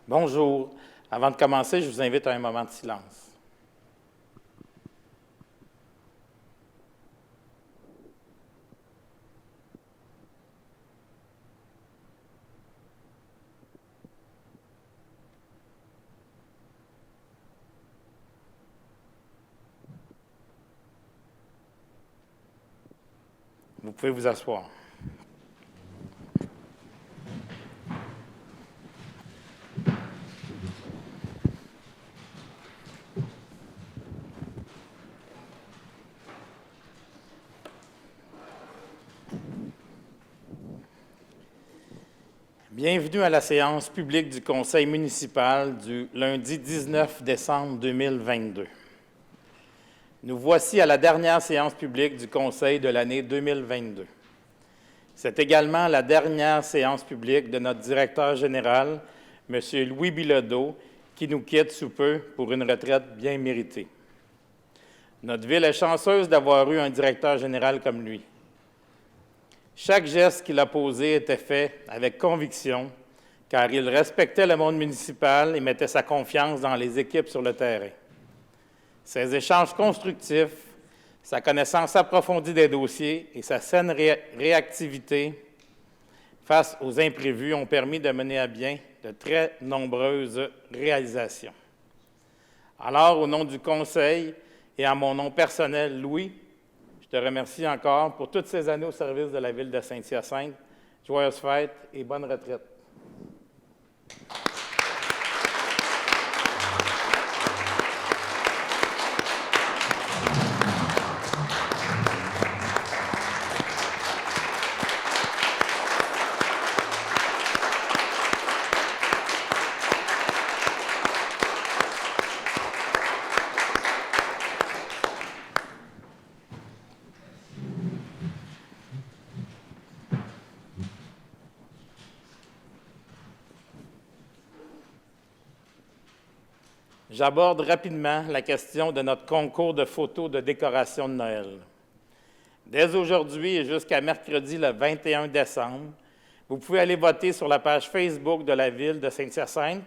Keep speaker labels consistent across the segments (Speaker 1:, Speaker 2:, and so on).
Speaker 1: Bonjour. Avant de commencer, je vous invite à un moment de silence. Vous pouvez vous asseoir. Bienvenue à la séance publique du Conseil municipal du lundi 19 décembre 2022. Nous voici à la dernière séance publique du Conseil de l'année 2022. C'est également la dernière séance publique de notre directeur général, M. Louis Bilodeau, qui nous quitte sous peu pour une retraite bien méritée. Notre ville est chanceuse d'avoir eu un directeur général comme lui. Chaque geste qu'il a posé était fait avec conviction, car il respectait le monde municipal et mettait sa confiance dans les équipes sur le terrain. Ses échanges constructifs, sa connaissance approfondie des dossiers et sa saine réactivité face aux imprévus ont permis de mener à bien de très nombreuses réalisations. Alors, au nom du Conseil et à mon nom personnel, Louis, je te remercie encore pour toutes ces années au service de la ville de Saint-Hyacinthe. Joyeuses fêtes et bonne retraite. J'aborde rapidement la question de notre concours de photos de décoration de Noël. Dès aujourd'hui et jusqu'à mercredi le 21 décembre, vous pouvez aller voter sur la page Facebook de la ville de Saint-Hyacinthe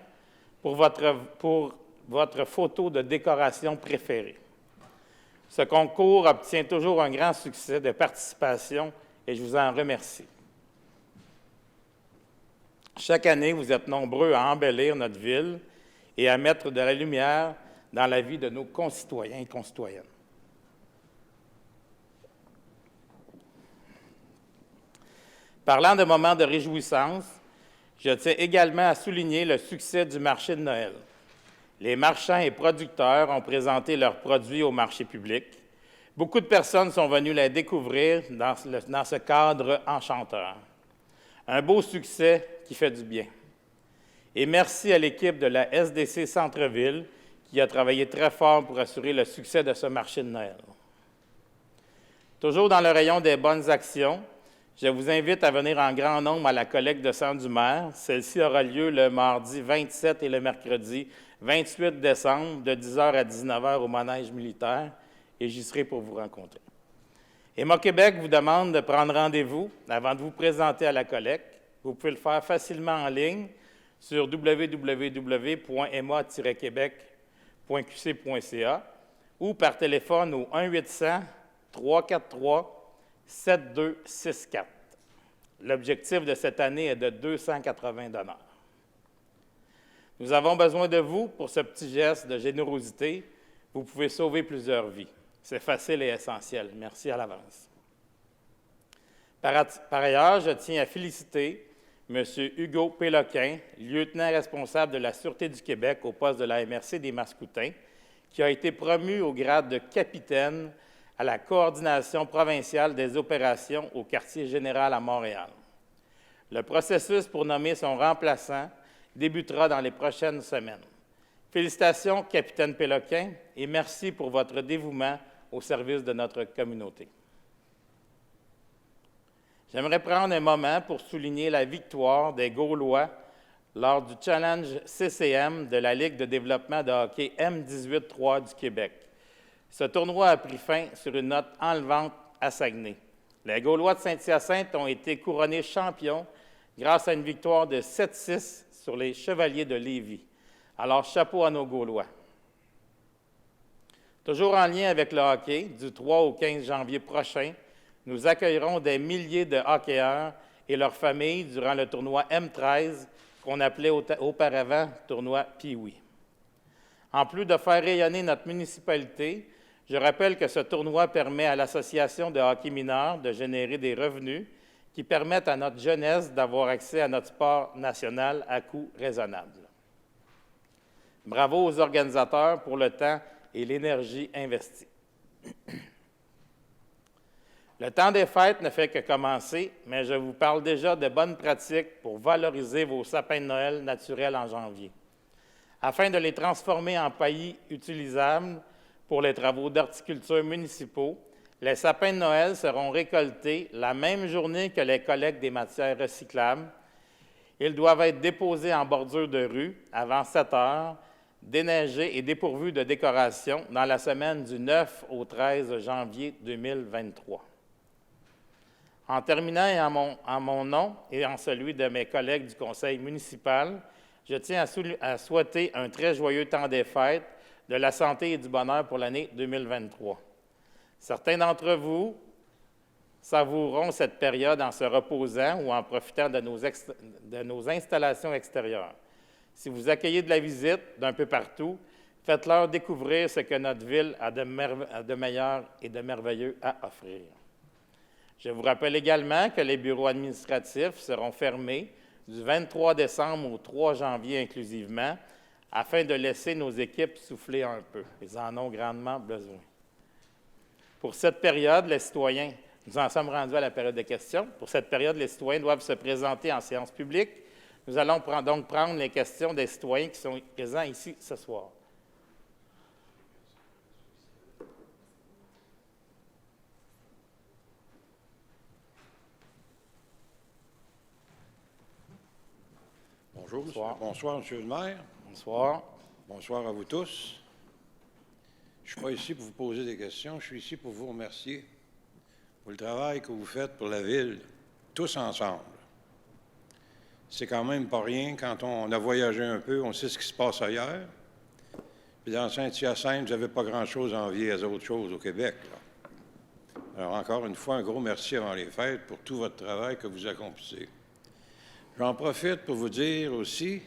Speaker 1: pour votre photo de décoration préférée. Ce concours obtient toujours un grand succès de participation et je vous en remercie. Chaque année, vous êtes nombreux à embellir notre ville et à mettre de la lumière dans la vie de nos concitoyens et concitoyennes. Parlant de moments de réjouissance, je tiens également à souligner le succès du marché de Noël. Les marchands et producteurs ont présenté leurs produits au marché public. Beaucoup de personnes sont venues les découvrir dans ce cadre enchanteur. Un beau succès qui fait du bien. Et merci à l'équipe de la SDC Centre-Ville qui a travaillé très fort pour assurer le succès de ce marché de Noël. Toujours dans le rayon des bonnes actions, je vous invite à venir en grand nombre à la collecte de sang du maire. Celle-ci aura lieu le mardi 27 et le mercredi 28 décembre de 10h à 19h au manège militaire et j'y serai pour vous rencontrer. Emma Québec vous demande de prendre rendez-vous avant de vous présenter à la collecte. Vous pouvez le faire facilement en ligne sur www.emma-québec.qc.ca ou par téléphone au 1-800-343-7264. L'objectif de cette année est de 280 donneurs. Nous avons besoin de vous pour ce petit geste de générosité. Vous pouvez sauver plusieurs vies. C'est facile et essentiel. Merci à l'avance. Par ailleurs, je tiens à féliciter M. Hugo Péloquin, lieutenant responsable de la Sûreté du Québec au poste de la MRC des Mascoutins, qui a été promu au grade de capitaine à la coordination provinciale des opérations au quartier général à Montréal. Le processus pour nommer son remplaçant débutera dans les prochaines semaines. Félicitations, capitaine Péloquin, et merci pour votre dévouement au service de notre communauté. J'aimerais prendre un moment pour souligner la victoire des Gaulois lors du Challenge CCM de la Ligue de développement de hockey M18-3 du Québec. Ce tournoi a pris fin sur une note enlevante à Saguenay. Les Gaulois de Saint-Hyacinthe ont été couronnés champions grâce à une victoire de 7-6 sur les Chevaliers de Lévis. Alors, chapeau à nos Gaulois. Toujours en lien avec le hockey, du 3 au 15 janvier prochain, nous accueillerons des milliers de hockeyeurs et leurs familles durant le tournoi M13, qu'on appelait auparavant tournoi Pee-Wee. En plus de faire rayonner notre municipalité, je rappelle que ce tournoi permet à l'Association de hockey mineur de générer des revenus qui permettent à notre jeunesse d'avoir accès à notre sport national à coût raisonnable. Bravo aux organisateurs pour le temps et l'énergie investie. Le temps des fêtes ne fait que commencer, mais je vous parle déjà de bonnes pratiques pour valoriser vos sapins de Noël naturels en janvier. Afin de les transformer en paillis utilisables pour les travaux d'horticulture municipaux, les sapins de Noël seront récoltés la même journée que les collectes des matières recyclables. Ils doivent être déposés en bordure de rue avant 7 heures, déneigés et dépourvus de décoration dans la semaine du 9 au 13 janvier 2023. En terminant et en mon nom et en celui de mes collègues du conseil municipal, je tiens à souhaiter un très joyeux temps des fêtes, de la santé et du bonheur pour l'année 2023. Certains d'entre vous savoureront cette période en se reposant ou en profitant de nos installations extérieures. Si vous accueillez de la visite d'un peu partout, faites-leur découvrir ce que notre ville a de meilleur et de merveilleux à offrir. Je vous rappelle également que les bureaux administratifs seront fermés du 23 décembre au 3 janvier inclusivement, afin de laisser nos équipes souffler un peu. Ils en ont grandement besoin. Pour cette période, les citoyens, nous en sommes rendus à la période de questions. Pour cette période, les citoyens doivent se présenter en séance publique. Nous allons donc prendre les questions des citoyens qui sont présents ici ce soir.
Speaker 2: Bonjour, bonsoir, M. le maire.
Speaker 1: Bonsoir.
Speaker 2: Bonsoir à vous tous. Je ne suis pas ici pour vous poser des questions, je suis ici pour vous remercier pour le travail que vous faites pour la ville, tous ensemble. C'est quand même pas rien quand on a voyagé un peu, on sait ce qui se passe ailleurs. Puis dans Saint-Hyacinthe, vous n'avez pas grand-chose à envier aux autres choses au Québec, là. Alors encore une fois, un gros merci avant les fêtes pour tout votre travail que vous accomplissez. J'en profite pour vous dire aussi,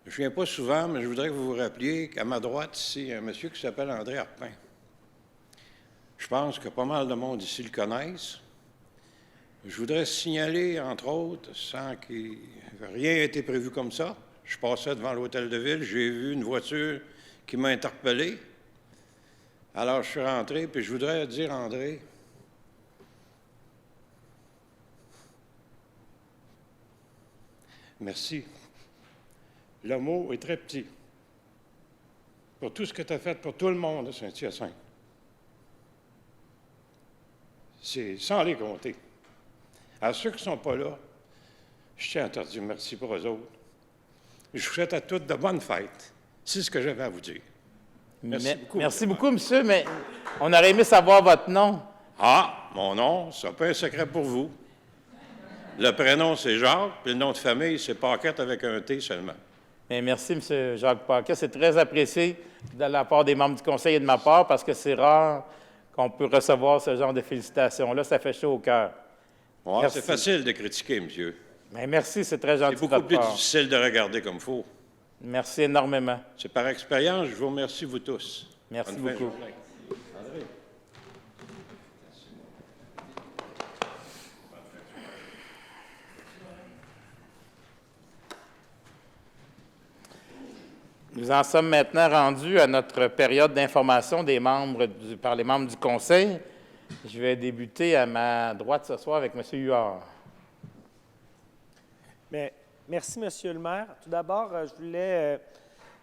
Speaker 2: je ne viens pas souvent, mais je voudrais que vous vous rappeliez qu'à ma droite, ici, il y a un monsieur qui s'appelle André Arpin. Je pense que pas mal de monde ici le connaissent. Je voudrais signaler, entre autres, sans qu'il rien ait été prévu comme ça, je passais devant l'hôtel de ville, j'ai vu une voiture qui m'a interpellé. Alors, je suis rentré, puis je voudrais dire, André, merci. Le mot est très petit pour tout ce que tu as fait pour tout le monde à Saint-Hyacinthe. C'est sans les compter. À ceux qui ne sont pas là, je tiens à te dire merci pour eux autres. Je vous souhaite à toutes de bonnes fêtes. C'est ce que j'avais à vous dire.
Speaker 1: Merci beaucoup, monsieur, mais on aurait aimé savoir votre nom.
Speaker 2: Ah, mon nom, c'est pas un secret pour vous. Le prénom, c'est Jacques, puis le nom de famille, c'est Paquette avec un T seulement.
Speaker 1: Mais merci, M. Jacques Paquet. C'est très apprécié de la part des membres du conseil et de ma part, parce que c'est rare qu'on peut recevoir ce genre de félicitations-là. Ça fait chaud au cœur.
Speaker 2: Ouais, c'est facile de critiquer, monsieur.
Speaker 1: Mais merci, c'est très gentil de votre part.
Speaker 2: C'est beaucoup plus difficile de regarder comme il faut.
Speaker 1: Merci énormément.
Speaker 2: C'est par expérience, je vous remercie, vous tous.
Speaker 1: Merci beaucoup. Nous en sommes maintenant rendus à notre période d'information par les membres du Conseil. Je vais débuter à ma droite ce soir avec M. Huard.
Speaker 3: Bien, merci, M. le maire. Tout d'abord, je voulais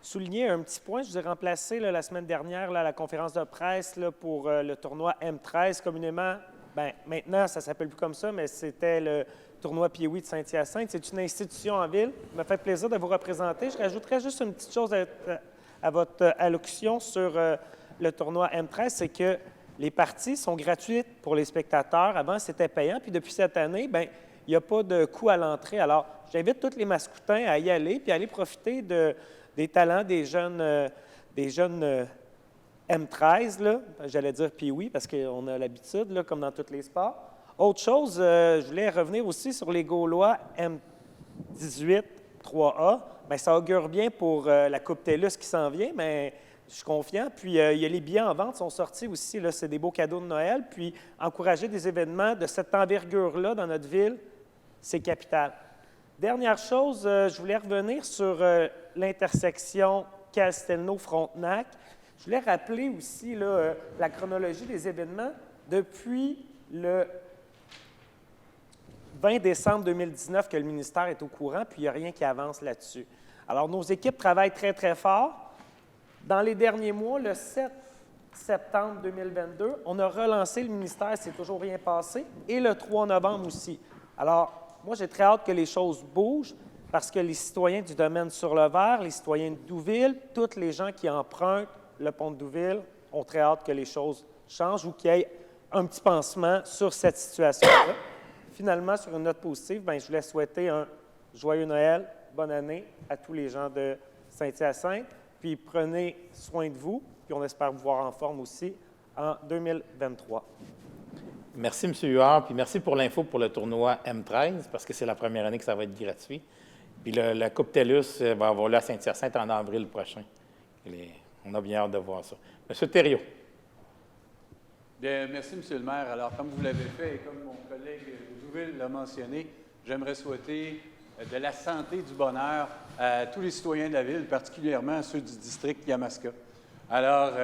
Speaker 3: souligner un petit point. Je vous ai remplacé la semaine dernière à la conférence de presse pour le tournoi M13, communément Bien, maintenant, ça ne s'appelle plus comme ça, mais c'était le tournoi Pee-Wee de Saint-Hyacinthe. C'est une institution en ville. Ça m'a fait plaisir de vous représenter. Je rajouterais juste une petite chose à votre allocution sur le tournoi M13, c'est que les parties sont gratuites pour les spectateurs. Avant, c'était payant. Puis depuis cette année, bien, il n'y a pas de coût à l'entrée. Alors, j'invite tous les Mascoutins à y aller, puis à aller profiter des talents des jeunes M13, là. J'allais dire Pee-Wee parce qu'on a l'habitude, là, comme dans tous les sports. Autre chose, je voulais revenir aussi sur les Gaulois M18 3A. Bien, ça augure bien pour la Coupe TELUS qui s'en vient, mais je suis confiant. Puis, il y a les billets en vente, sont sortis aussi. Là, c'est des beaux cadeaux de Noël. Puis, encourager des événements de cette envergure-là dans notre ville, c'est capital. Dernière chose, je voulais revenir sur l'intersection Castelnau-Frontenac. Je voulais rappeler aussi là, la chronologie des événements depuis le 20 décembre 2019 que le ministère est au courant, puis il n'y a rien qui avance là-dessus. Alors, nos équipes travaillent très, très fort. Dans les derniers mois, le 7 septembre 2022, on a relancé le ministère, c'est toujours rien passé, et le 3 novembre aussi. Alors, moi, j'ai très hâte que les choses bougent parce que les citoyens du domaine sur le Vert, les citoyens de Douville, tous les gens qui empruntent le pont de Douville ont très hâte que les choses changent ou qu'il y ait un petit pansement sur cette situation-là. Finalement, sur une note positive, bien, je voulais souhaiter un joyeux Noël, bonne année à tous les gens de Saint-Hyacinthe. Puis prenez soin de vous, puis on espère vous voir en forme aussi en 2023.
Speaker 1: Merci, M. Huard, puis merci pour l'info pour le tournoi M13, parce que c'est la première année que ça va être gratuit. Puis la Coupe TELUS va avoir lieu à Saint-Hyacinthe en avril prochain. On a bien hâte de voir ça. M. Thériault.
Speaker 4: Bien, merci, M. le maire. Alors, comme vous l'avez fait et comme mon collègue Douville l'a mentionné, j'aimerais souhaiter de la santé, du bonheur à tous les citoyens de la ville, particulièrement ceux du district Yamaska. Alors,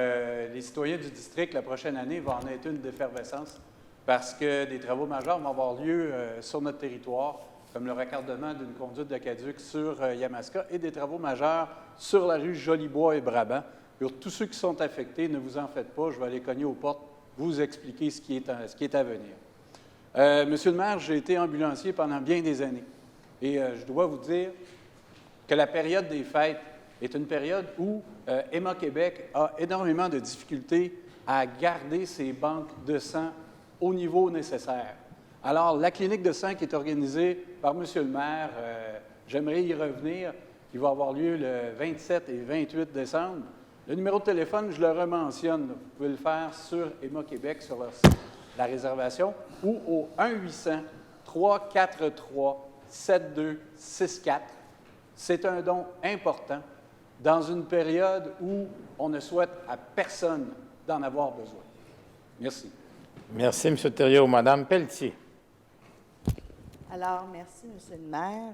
Speaker 4: les citoyens du district, la prochaine année, va en être une d'effervescence parce que des travaux majeurs vont avoir lieu sur notre territoire, comme le raccordement d'une conduite d'aqueduc sur Yamaska et des travaux majeurs sur la rue Jolibois et Brabant. Pour tous ceux qui sont affectés, ne vous en faites pas, je vais aller cogner aux portes, vous expliquer ce qui est à venir. Monsieur le maire, j'ai été ambulancier pendant bien des années. Et je dois vous dire que la période des fêtes est une période où Emma Québec a énormément de difficultés à garder ses banques de sang au niveau nécessaire. Alors, la clinique de sang qui est organisée par M. le maire, j'aimerais y revenir, qui va avoir lieu le 27 et 28 décembre. Le numéro de téléphone, je le rementionne. Vous pouvez le faire sur Emma Québec, sur leur site, la réservation, ou au 1-800-343-7264. C'est un don important dans une période où on ne souhaite à personne d'en avoir besoin. Merci.
Speaker 1: Merci, M. Thériault. Mme Pelletier.
Speaker 5: Alors, merci, M. le maire.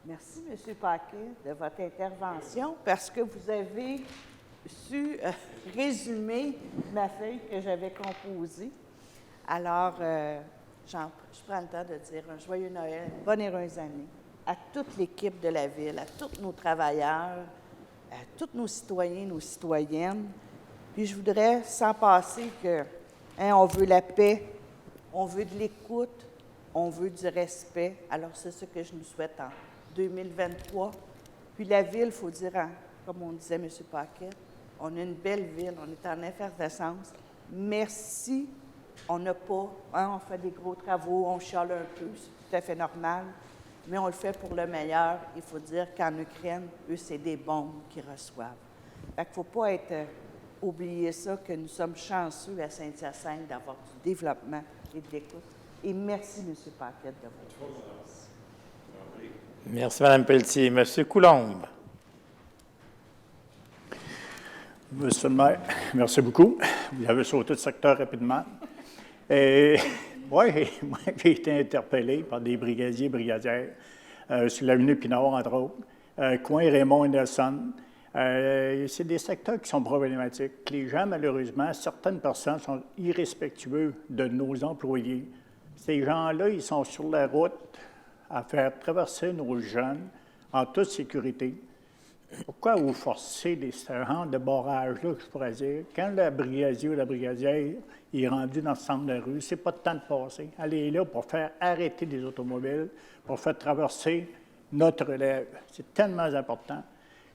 Speaker 5: Merci, M. Paquet, de votre intervention, parce que vous avez su résumer ma feuille que j'avais composée. Alors, je prends le temps de dire un joyeux Noël, bonne et heureuse année à toute l'équipe de la Ville, à tous nos travailleurs, à tous nos citoyens, nos citoyennes. Puis je voudrais, sans passer, que on veut la paix, on veut de l'écoute, on veut du respect. Alors, c'est ce que je nous souhaite en 2023. Puis la Ville, il faut dire, comme on disait, M. Paquet, on a une belle ville, on est en effervescence. Merci. On n'a pas, on fait des gros travaux, on chiale un peu, c'est tout à fait normal, mais on le fait pour le meilleur. Il faut dire qu'en Ukraine, eux, c'est des bombes qu'ils reçoivent. Fait qu'il ne faut pas oublier ça, que nous sommes chanceux à Saint-Hyacinthe d'avoir du développement et de l'écoute. Et merci, M. Paquet, de votre présence.
Speaker 1: Merci, Mme Pelletier. M. Coulombe.
Speaker 6: Monsieur le maire, merci beaucoup. Vous avez sauté le secteur rapidement. Oui, moi, j'ai été interpellé par des brigadiers et brigadières sur l'avenue Pinard, entre autres, coin Raymond et Nelson. C'est des secteurs qui sont problématiques. Les gens, malheureusement, certaines personnes sont irrespectueux de nos employés. Ces gens-là, ils sont sur la route à faire traverser nos jeunes en toute sécurité. Pourquoi vous forcez ce genre de barrage-là, je pourrais dire? Quand le brigadier ou la brigadière est rendu dans le centre de la rue, c'est pas le temps de passer. Elle est là pour faire arrêter les automobiles, pour faire traverser notre relève. C'est tellement important.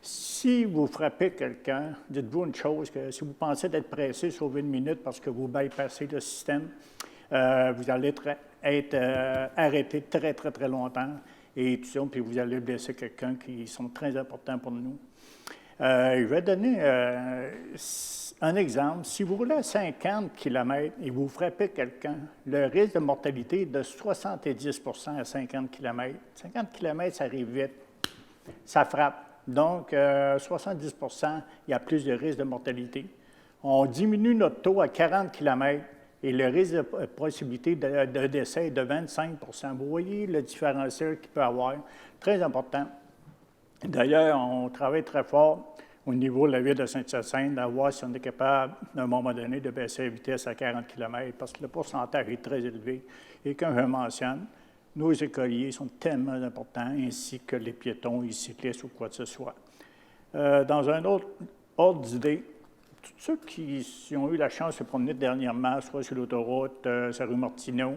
Speaker 6: Si vous frappez quelqu'un, dites-vous une chose, que si vous pensez d'être pressé, sauver une minute parce que vous bypassez le système, vous allez être arrêté très, très, très longtemps. Et tout ça, puis vous allez blesser quelqu'un qui sont très importants pour nous. Je vais donner un exemple. Si vous roulez à 50 km et vous frappez quelqu'un, le risque de mortalité est de 70 à 50 km. 50 km, ça arrive vite. Ça frappe. Donc, 70 il y a plus de risque de mortalité. On diminue notre taux à 40 km. Et le risque de possibilité de décès est de 25 Vous voyez le différentiel qu'il peut y avoir. Très important. D'ailleurs, on travaille très fort au niveau de la ville de Saint-Hyacinthe, à voir si on est capable, à un moment donné, de baisser la vitesse à 40 km, parce que le pourcentage est très élevé. Et comme je mentionne, nos écoliers sont tellement importants, ainsi que les piétons, les cyclistes ou quoi que ce soit. Dans un autre ordre d'idée, tous ceux qui ont eu la chance de se promener dernièrement, soit sur l'autoroute, sur la rue Martineau,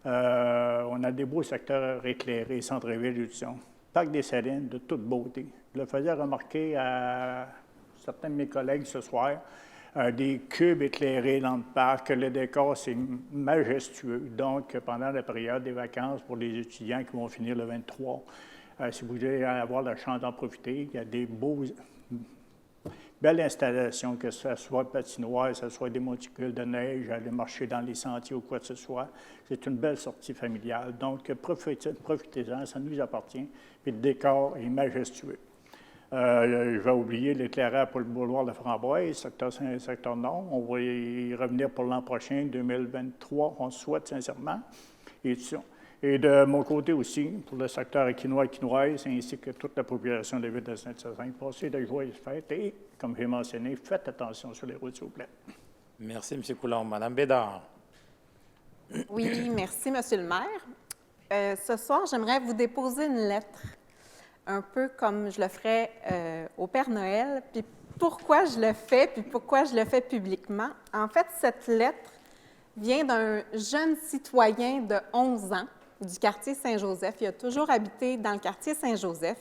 Speaker 6: on a des beaux secteurs éclairés, centre-ville, tout ça. Parc des Salines, de toute beauté. Je le faisais remarquer à certains de mes collègues ce soir, des cubes éclairés dans le parc, le décor, c'est majestueux. Donc, pendant la période des vacances pour les étudiants qui vont finir le 23, si vous voulez avoir la chance d'en profiter, il y a des belle installation, que ce soit patinoire, que ce soit des monticules de neige, aller marcher dans les sentiers ou quoi que ce soit. C'est une belle sortie familiale. Donc, profitez-en, ça nous appartient. Puis le décor est majestueux. Je vais oublier l'éclairage pour le boulevard de Framboise, secteur nord. On va y revenir pour l'an prochain, 2023, on souhaite sincèrement. Et tout ça. Et de mon côté aussi, pour le secteur équinoise, ainsi que toute la population de la ville de Saint-Hyacinthe, passez de joyeuses fêtes et, comme j'ai mentionné, faites attention sur les routes, s'il vous plaît.
Speaker 1: Merci, M. Coulombe. Mme Bédard.
Speaker 7: Oui, merci, M. le maire. Ce soir, j'aimerais vous déposer une lettre, un peu comme je le ferais au Père Noël. Puis pourquoi je le fais, puis pourquoi je le fais publiquement? En fait, cette lettre vient d'un jeune citoyen de 11 ans du quartier Saint-Joseph. Il a toujours habité dans le quartier Saint-Joseph.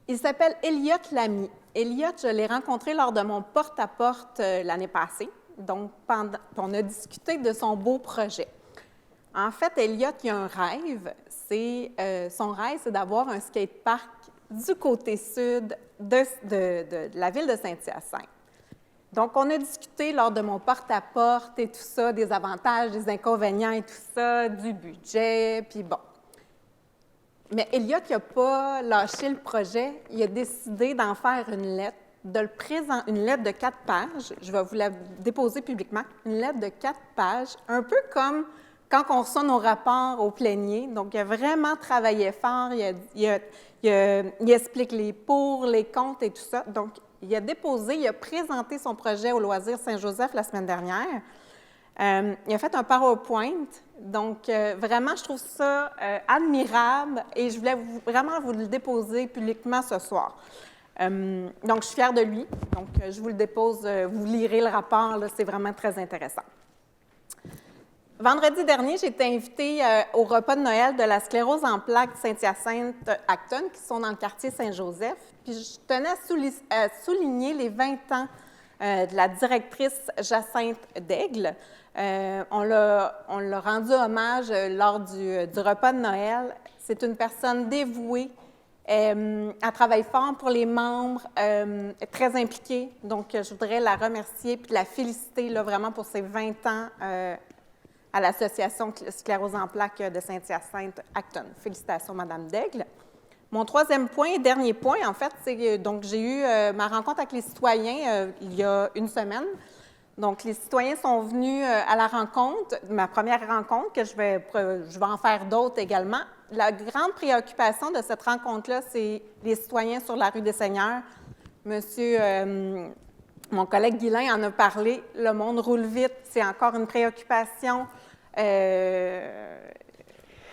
Speaker 7: Il s'appelle Elliot Lamy. Elliot, je l'ai rencontré lors de mon porte-à-porte l'année passée. Donc, on a discuté de son beau projet. En fait, Elliot, il a un rêve. Son rêve, c'est d'avoir un skatepark du côté sud de la ville de Saint-Hyacinthe. Donc, on a discuté lors de mon porte-à-porte et tout ça, des avantages, des inconvénients et tout ça, du budget, puis bon. Mais Elliot, il n'a pas lâché le projet. Il a décidé d'en faire une lettre, une lettre de 4 pages. Je vais vous la déposer publiquement. Une lettre de 4 pages, un peu comme quand on reçoit nos rapports au plénier. Donc, il a vraiment travaillé fort. Il explique les pour, les contre et tout ça. Donc, il a présenté son projet au Loisir Saint-Joseph la semaine dernière. Il a fait un PowerPoint. Donc, vraiment, je trouve ça admirable et je voulais vraiment vous le déposer publiquement ce soir. Donc, je suis fière de lui. Donc, je vous le dépose. Vous lirez le rapport. C'est vraiment très intéressant. Vendredi dernier, j'ai été invitée au repas de Noël de la sclérose en plaques Saint-Hyacinthe-Acton, qui sont dans le quartier Saint-Joseph. Puis je tenais à souligner les 20 ans de la directrice Jacinthe Daigle. On l'a rendu hommage lors du repas de Noël. C'est une personne dévouée. Elle travaille fort pour les membres, très impliquée. Donc, je voudrais la remercier puis la féliciter là, vraiment pour ses 20 ans à l'Association sclérose en plaques de Saint-Hyacinthe-Acton. Félicitations, Mme Daigle. Mon troisième point et dernier point, en fait, c'est donc j'ai eu ma rencontre avec les citoyens il y a une semaine. Donc, les citoyens sont venus à la rencontre, ma première rencontre, que je vais en faire d'autres également. La grande préoccupation de cette rencontre-là, c'est les citoyens sur la rue des Seigneurs. Mon collègue Guilain en a parlé, le monde roule vite, c'est encore une préoccupation.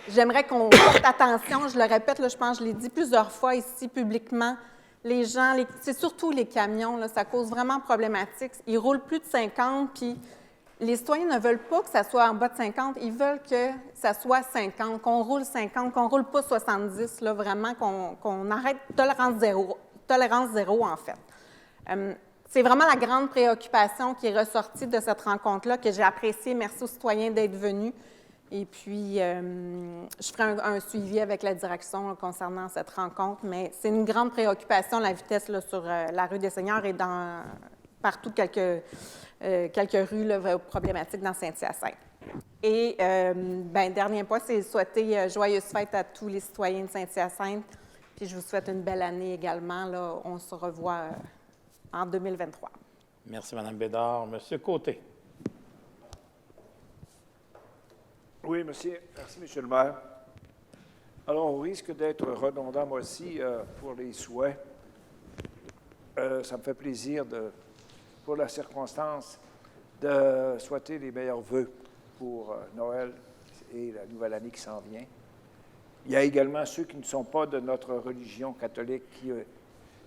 Speaker 7: J'aimerais qu'on porte attention, je le répète, là, je pense que je l'ai dit plusieurs fois ici publiquement, les gens, c'est surtout les camions, là, ça cause vraiment problématique. Ils roulent plus de 50, puis les citoyens ne veulent pas que ça soit en bas de 50, ils veulent que ça soit 50, qu'on roule 50, qu'on roule pas 70, là, vraiment, qu'on arrête tolérance zéro, en fait. C'est vraiment la grande préoccupation qui est ressortie de cette rencontre-là, que j'ai appréciée. Merci aux citoyens d'être venus. Et puis, je ferai un suivi avec la direction là, concernant cette rencontre, mais c'est une grande préoccupation, la vitesse là, sur la rue des Seigneurs et partout quelques rues là, problématiques dans Saint-Hyacinthe. Et, dernier point, c'est souhaiter joyeuses fêtes à tous les citoyens de Saint-Hyacinthe. Puis je vous souhaite une belle année également. Là, on se revoit en 2023.
Speaker 1: Merci, Mme Bédard. Monsieur Côté.
Speaker 8: Oui, monsieur. Merci, monsieur le maire. Alors, on risque d'être redondant, moi aussi, pour les souhaits. Ça me fait plaisir, pour la circonstance, de souhaiter les meilleurs vœux pour Noël et la nouvelle année qui s'en vient. Il y a également ceux qui ne sont pas de notre religion catholique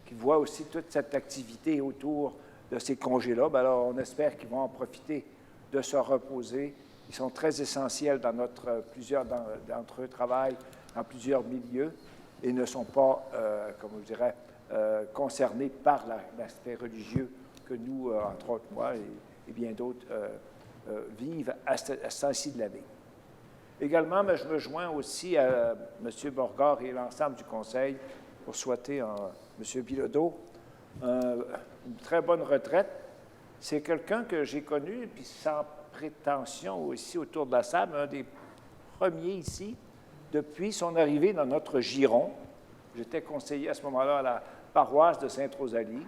Speaker 8: qui voient aussi toute cette activité autour de ces congés-là. Bien, alors, on espère qu'ils vont en profiter de se reposer. Ils sont très essentiels dans plusieurs d'entre eux travaillent dans plusieurs milieux et ne sont pas, comme je dirais, concernés par l'aspect religieux que nous, entre autres moi et bien d'autres, vivent à ce temps-ci de l'année. Également, mais je me joins aussi à M. Borgard et l'ensemble du Conseil pour souhaiter à M. Bilodeau une très bonne retraite. C'est quelqu'un que j'ai connu, puis sans prétention aussi autour de la salle, un des premiers ici, depuis son arrivée dans notre giron. J'étais conseiller à ce moment-là à la paroisse de Sainte-Rosalie,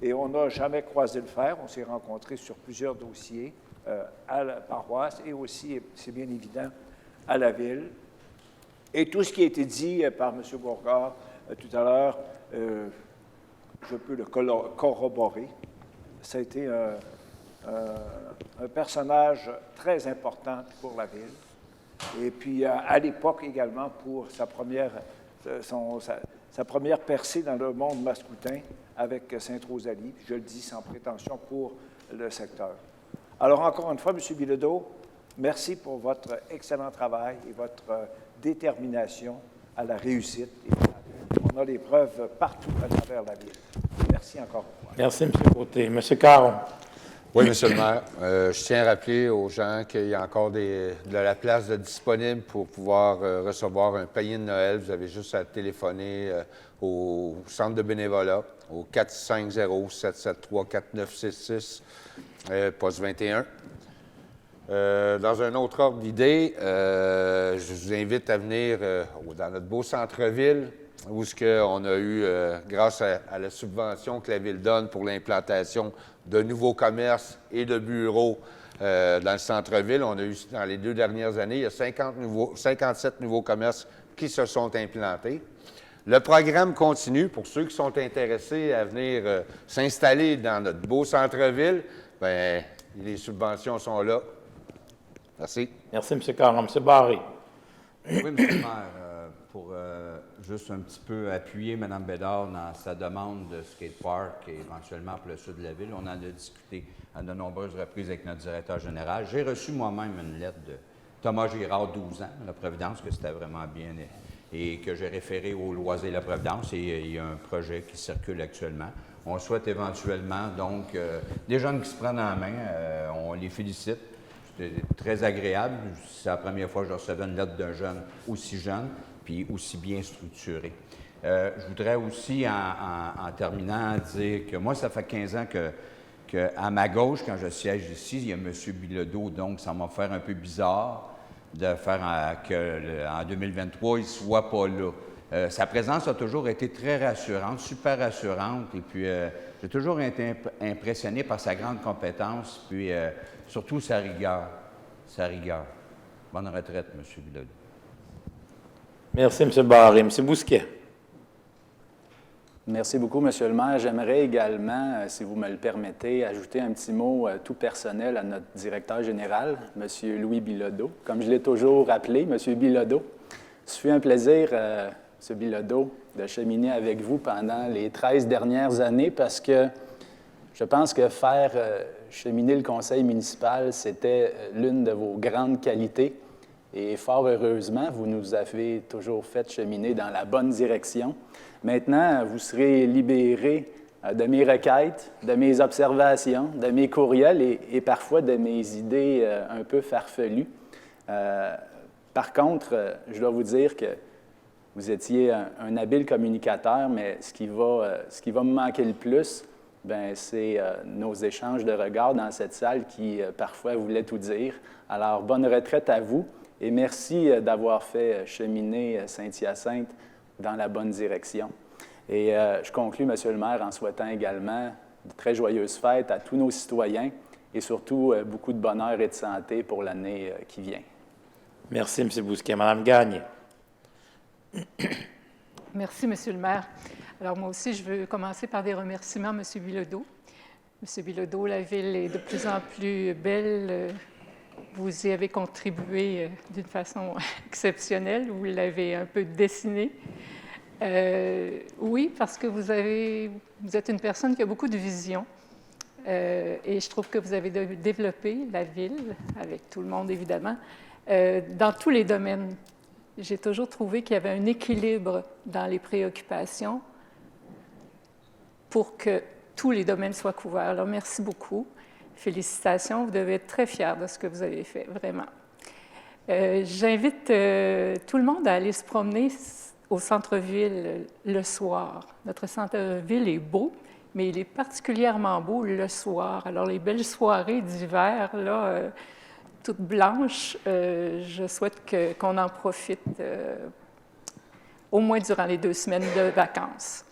Speaker 8: et on n'a jamais croisé le fer. On s'est rencontrés sur plusieurs dossiers à la paroisse et aussi, c'est bien évident, à la ville. Et tout ce qui a été dit par M. Bourgard tout à l'heure, je peux le corroborer. Ça a été un personnage très important pour la ville. Et puis, à l'époque également, pour sa première percée dans le monde mascoutin avec Sainte-Rosalie, je le dis sans prétention pour le secteur. Alors, encore une fois, M. Bilodeau, merci pour votre excellent travail et votre détermination à la réussite. On a des preuves partout à travers la ville. Merci encore une fois.
Speaker 1: Merci, M. Côté. M. Caron.
Speaker 9: Oui, Monsieur le maire. Je tiens à rappeler aux gens qu'il y a encore de la place disponible pour pouvoir recevoir un panier de Noël. Vous avez juste à téléphoner au centre de bénévolat au 450-773-4966, poste 21. Dans un autre ordre d'idée, je vous invite à venir dans notre beau centre-ville, où on a eu, grâce à la subvention que la Ville donne pour l'implantation de nouveaux commerces et de bureaux dans le centre-ville. On a eu, dans les 2 dernières années, il y a 57 nouveaux commerces qui se sont implantés. Le programme continue. Pour ceux qui sont intéressés à venir s'installer dans notre beau centre-ville, bien, les subventions sont là. Merci.
Speaker 1: Merci, M. Caron. M. Barré.
Speaker 10: Oui, M. le maire, pour juste un petit peu appuyer Mme Bédard dans sa demande de skatepark et éventuellement pour le sud de la ville, on en a discuté à de nombreuses reprises avec notre directeur général. J'ai reçu moi-même une lettre de Thomas Girard, 12 ans, La Providence, que c'était vraiment bien et que j'ai référé au loisir La Providence et il y a un projet qui circule actuellement. On souhaite éventuellement, donc, des jeunes qui se prennent en main, on les félicite. C'est très agréable. C'est la première fois que je recevais une lettre d'un jeune aussi jeune puis aussi bien structuré. Je voudrais aussi, en terminant, dire que moi, ça fait 15 ans qu'à ma gauche, quand je siège ici, il y a M. Bilodeau, donc ça m'a fait un peu bizarre de faire qu'en 2023, il ne soit pas là. Sa présence a toujours été très rassurante, super rassurante, et puis j'ai toujours été impressionné par sa grande compétence, puis surtout sa rigueur. Sa rigueur. Bonne retraite, M. Bilodeau.
Speaker 1: Merci, M. Barré. M. Bousquet.
Speaker 11: Merci beaucoup, M. le maire. J'aimerais également, si vous me le permettez, ajouter un petit mot tout personnel à notre directeur général, M. Louis Bilodeau. Comme je l'ai toujours appelé, M. Bilodeau. Ce fut un plaisir, M. Bilodeau, de cheminer avec vous pendant les 13 dernières années parce que je pense que faire cheminer le conseil municipal, c'était l'une de vos grandes qualités. Et fort heureusement, vous nous avez toujours fait cheminer dans la bonne direction. Maintenant, vous serez libérés de mes requêtes, de mes observations, de mes courriels et parfois de mes idées un peu farfelues. Par contre, je dois vous dire que vous étiez un habile communicateur, mais ce qui va me manquer le plus, c'est nos échanges de regards dans cette salle qui parfois voulaient tout dire. Alors, bonne retraite à vous et merci d'avoir fait cheminer Saint-Hyacinthe dans la bonne direction. Et je conclus, Monsieur le maire, en souhaitant également de très joyeuses fêtes à tous nos citoyens et surtout beaucoup de bonheur et de santé pour l'année qui vient.
Speaker 1: Merci, M. Bousquet. Mme Gagné.
Speaker 12: Merci, Monsieur le maire. Alors, moi aussi, je veux commencer par des remerciements à M. Bilodeau. M. Bilodeau, la ville est de plus en plus belle. Vous y avez contribué d'une façon exceptionnelle. Vous l'avez un peu dessinée. Oui, parce que vous êtes une personne qui a beaucoup de vision. Et je trouve que vous avez développé la ville, avec tout le monde évidemment, dans tous les domaines. J'ai toujours trouvé qu'il y avait un équilibre dans les préoccupations pour que tous les domaines soient couverts. Alors, merci beaucoup. Félicitations. Vous devez être très fiers de ce que vous avez fait, vraiment. J'invite tout le monde à aller se promener au centre-ville le soir. Notre centre-ville est beau, mais il est particulièrement beau le soir. Alors, les belles soirées d'hiver, là, toutes blanches, je souhaite qu'on en profite au moins durant les 2 semaines de vacances.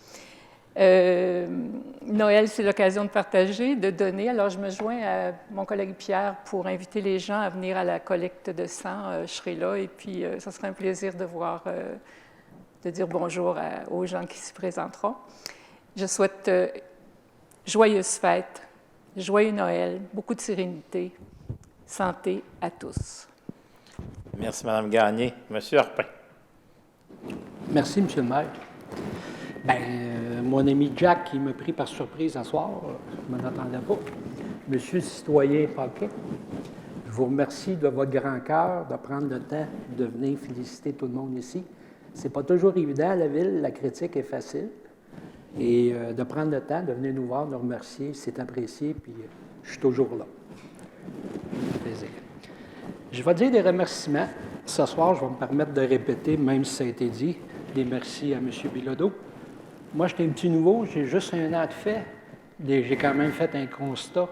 Speaker 12: Noël, c'est l'occasion de partager, de donner. Alors, je me joins à mon collègue Pierre pour inviter les gens à venir à la collecte de sang. Je serai là et puis ça sera un plaisir de voir, de dire bonjour aux gens qui s'y présenteront. Je souhaite joyeuses fêtes, joyeux Noël, beaucoup de sérénité, santé à tous.
Speaker 1: Merci, Mme Gagné. M. Harpin.
Speaker 13: Merci, M. le maire. Mon ami Jack, qui m'a pris par surprise ce soir, je ne m'en attendais pas. Monsieur le citoyen Paquet, je vous remercie de votre grand cœur de prendre le temps de venir féliciter tout le monde ici. Ce n'est pas toujours évident à la ville, la critique est facile. Et de prendre le temps de venir nous voir, nous remercier, c'est apprécié, puis je suis toujours là. Plaisir. Je vais dire des remerciements. Ce soir, je vais me permettre de répéter, même si ça a été dit, des merci à M. Bilodeau. Moi, j'étais un petit nouveau, j'ai juste 1 an de fait. J'ai quand même fait un constat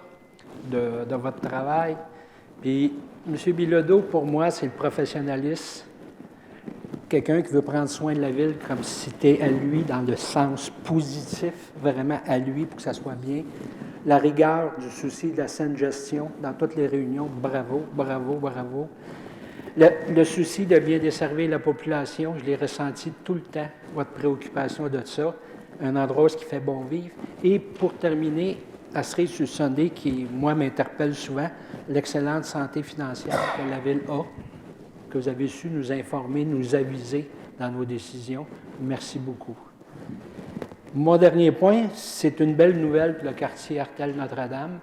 Speaker 13: de votre travail. Puis, M. Bilodeau, pour moi, c'est le professionnalisme. Quelqu'un qui veut prendre soin de la ville comme si c'était à lui, dans le sens positif, vraiment à lui, pour que ça soit bien. La rigueur du souci de la saine gestion dans toutes les réunions, bravo, bravo, bravo. Le souci de bien desservir la population, je l'ai ressenti tout le temps, votre préoccupation de ça. Un endroit qui fait bon vivre. Et pour terminer, la cerise sur Sunday, qui, moi, m'interpelle souvent, l'excellente santé financière que la ville a, que vous avez su nous informer, nous aviser dans nos décisions. Merci beaucoup. Mon dernier point, c'est une belle nouvelle pour le quartier Artel-Notre-Dame.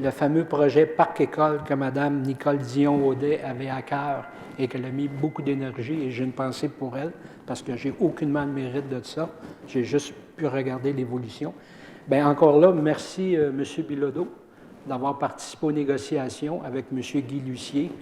Speaker 13: Le fameux projet Parc-École que Mme Nicole Dion-Audet avait à cœur et qu'elle a mis beaucoup d'énergie, et j'ai une pensée pour elle, parce que j'ai aucunement le mérite de ça. J'ai juste pu regarder l'évolution. Bien, encore là, merci, M. Bilodeau, d'avoir participé aux négociations avec M. Guy Lucier,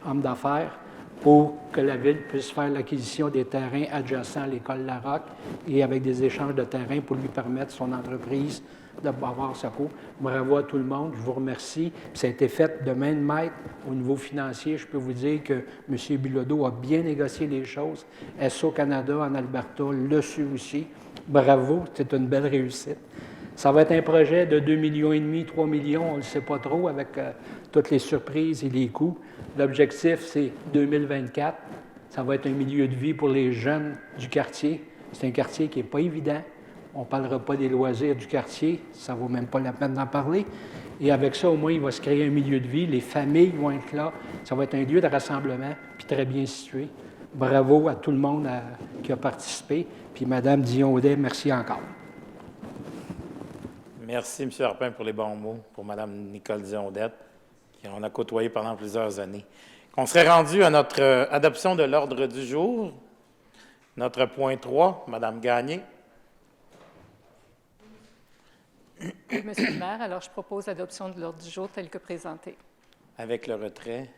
Speaker 13: homme d'affaires, pour que la ville puisse faire l'acquisition des terrains adjacents à l'école Larocque et avec des échanges de terrains pour lui permettre, son entreprise, d'avoir sa cour. Bravo à tout le monde, je vous remercie. Ça a été fait de main de maître au niveau financier. Je peux vous dire que M. Bilodeau a bien négocié les choses. SO Canada en Alberta le su aussi. Bravo, c'est une belle réussite. Ça va être un projet de 2,5 millions, 3 millions, on ne le sait pas trop, avec toutes les surprises et les coûts. L'objectif, c'est 2024. Ça va être un milieu de vie pour les jeunes du quartier. C'est un quartier qui n'est pas évident. On ne parlera pas des loisirs du quartier, ça ne vaut même pas la peine d'en parler. Et avec ça, au moins, il va se créer un milieu de vie. Les familles vont être là. Ça va être un lieu de rassemblement, puis très bien situé. Bravo à tout le monde qui a participé. Puis Mme Dion-Audet, merci encore.
Speaker 1: Merci, M. Harpin, pour les bons mots, pour Mme Nicole Dion-Audet, qu'on a côtoyé pendant plusieurs années. On serait rendu à notre adoption de l'ordre du jour. Notre point 3, Mme Gagné.
Speaker 12: Monsieur le maire, alors je propose l'adoption de l'ordre du jour tel que présenté.
Speaker 1: Avec le retrait.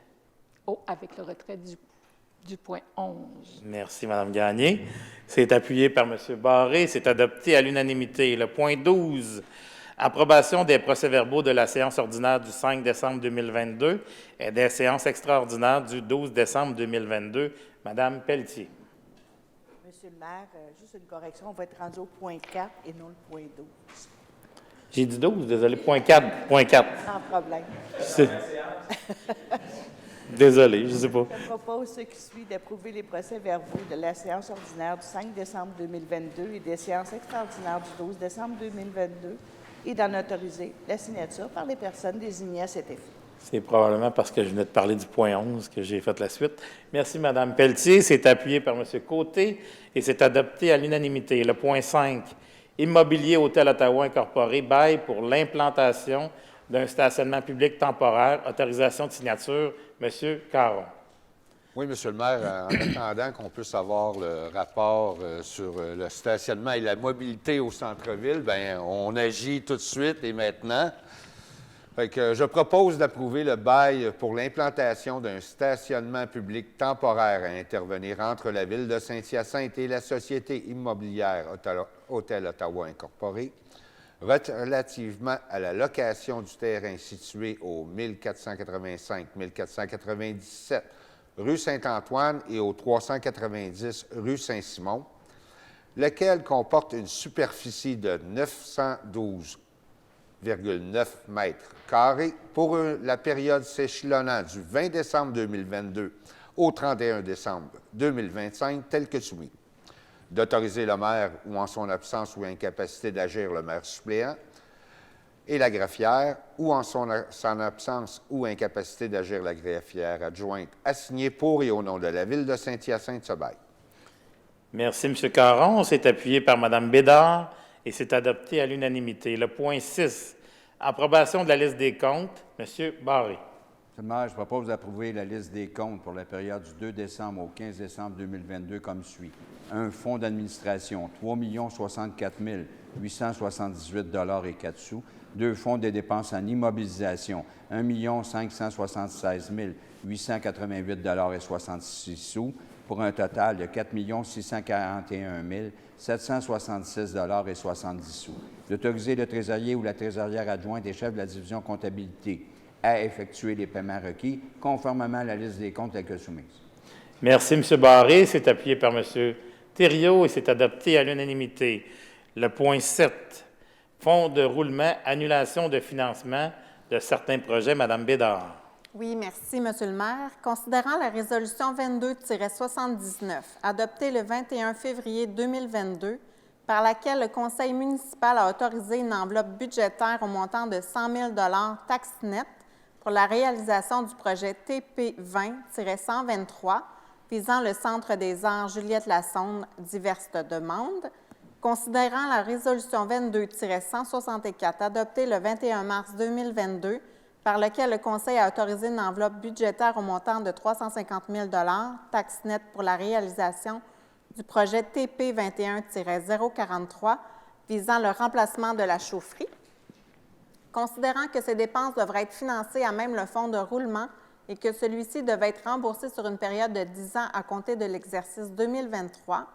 Speaker 12: Oh, avec le retrait du point 11.
Speaker 1: Merci, Mme Gagné. C'est appuyé par M. Barré. C'est adopté à l'unanimité. Le point 12, approbation des procès-verbaux de la séance ordinaire du 5 décembre 2022 et des séances extraordinaires du 12 décembre 2022. Mme Pelletier.
Speaker 5: Monsieur le maire, juste une correction, on va être rendu au point 4 et non le point 12.
Speaker 1: J'ai dit 12, désolé. Point 4. Point 4.
Speaker 5: Sans problème.
Speaker 1: Désolé, je ne sais pas.
Speaker 5: Je propose ce qui suit d'approuver les procès-verbaux de la séance ordinaire du 5 décembre 2022 et des séances extraordinaires du 12 décembre 2022 et d'en autoriser la signature par les personnes désignées à cet effet.
Speaker 1: C'est probablement parce que je venais de parler du point 11 que j'ai fait la suite. Merci, Mme Pelletier. C'est appuyé par M. Côté et c'est adopté à l'unanimité. Le point 5, Immobilier Hôtel Ottawa Incorporé, bail pour l'implantation d'un stationnement public temporaire, autorisation de signature, M. Caron.
Speaker 9: Oui, M. le maire, en attendant qu'on puisse avoir le rapport sur le stationnement et la mobilité au centre-ville, bien, on agit tout de suite et maintenant. Fait que je propose d'approuver le bail pour l'implantation d'un stationnement public temporaire à intervenir entre la Ville de Saint-Hyacinthe et la Société immobilière Hôtel Ottawa Incorporé, relativement à la location du terrain situé au 1485-1497 rue Saint-Antoine et au 390 rue Saint-Simon, lequel comporte une superficie de 912,9 mètres carrés pour la période s'échelonnant du 20 décembre 2022 au 31 décembre 2025, tel que soumis. D'autoriser le maire ou en son absence ou incapacité d'agir le maire suppléant et la greffière ou en son absence ou incapacité d'agir la greffière adjointe à signer pour et au nom de la Ville de Saint-Hyacinthe ce bail.
Speaker 1: Merci, M. Caron. C'est appuyé par Mme Bédard et c'est adopté à l'unanimité. Le point 6, approbation de la liste des comptes, M. Barré.
Speaker 10: Monsieur le maire, je propose d'approuver la liste des comptes pour la période du 2 décembre au 15 décembre 2022 comme suit. Un fonds d'administration, 3 064 878 $ et 4 sous. Deux fonds de dépenses en immobilisation, 1 576 888 $ et 66 sous, pour un total de 4 641 766 $ et 70 sous. D'autoriser le trésorier ou la trésorière adjointe et chef de la division comptabilité à effectuer les paiements requis conformément à la liste des comptes telle que soumise.
Speaker 1: Merci, M. Barré. C'est appuyé par M. Thériault et c'est adopté à l'unanimité. Le point 7, fonds de roulement, annulation de financement de certains projets. Mme Bédard.
Speaker 7: Oui, merci, Monsieur le maire. Considérant la résolution 22-79, adoptée le 21 février 2022, par laquelle le Conseil municipal a autorisé une enveloppe budgétaire au montant de 100 000 $ taxe nette pour la réalisation du projet TP 20-123 visant le Centre des arts Juliette Lassonde, diverses demandes. Considérant la résolution 22-164 adoptée le 21 mars 2022, par lequel le Conseil a autorisé une enveloppe budgétaire au montant de 350 000 $ taxe nette pour la réalisation du projet TP 21-043 visant le remplacement de la chaufferie. Considérant que ces dépenses devraient être financées à même le fonds de roulement et que celui-ci devait être remboursé sur une période de 10 ans à compter de l'exercice 2023,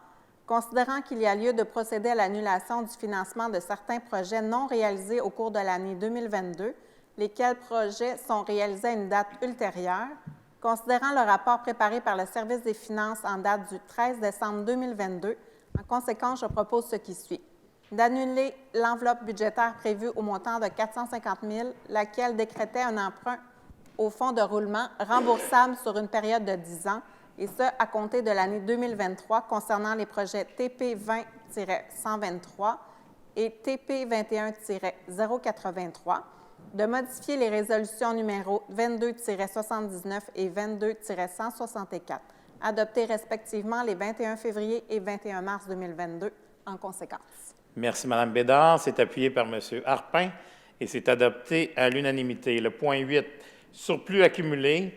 Speaker 7: considérant qu'il y a lieu de procéder à l'annulation du financement de certains projets non réalisés au cours de l'année 2022, lesquels projets sont réalisés à une date ultérieure, considérant le rapport préparé par le Service des finances en date du 13 décembre 2022, en conséquence, je propose ce qui suit. D'annuler l'enveloppe budgétaire prévue au montant de 450 000, laquelle décrétait un emprunt au fonds de roulement remboursable sur une période de 10 ans, et ce, à compter de l'année 2023 concernant les projets TP 20-123 et TP 21-083, de modifier les résolutions numéros 22-79 et 22-164 adoptés respectivement les 21 février et 21 mars 2022 en conséquence.
Speaker 1: Merci, Mme Bédard. C'est appuyé par M. Harpin et c'est adopté à l'unanimité. Le point 8, surplus accumulé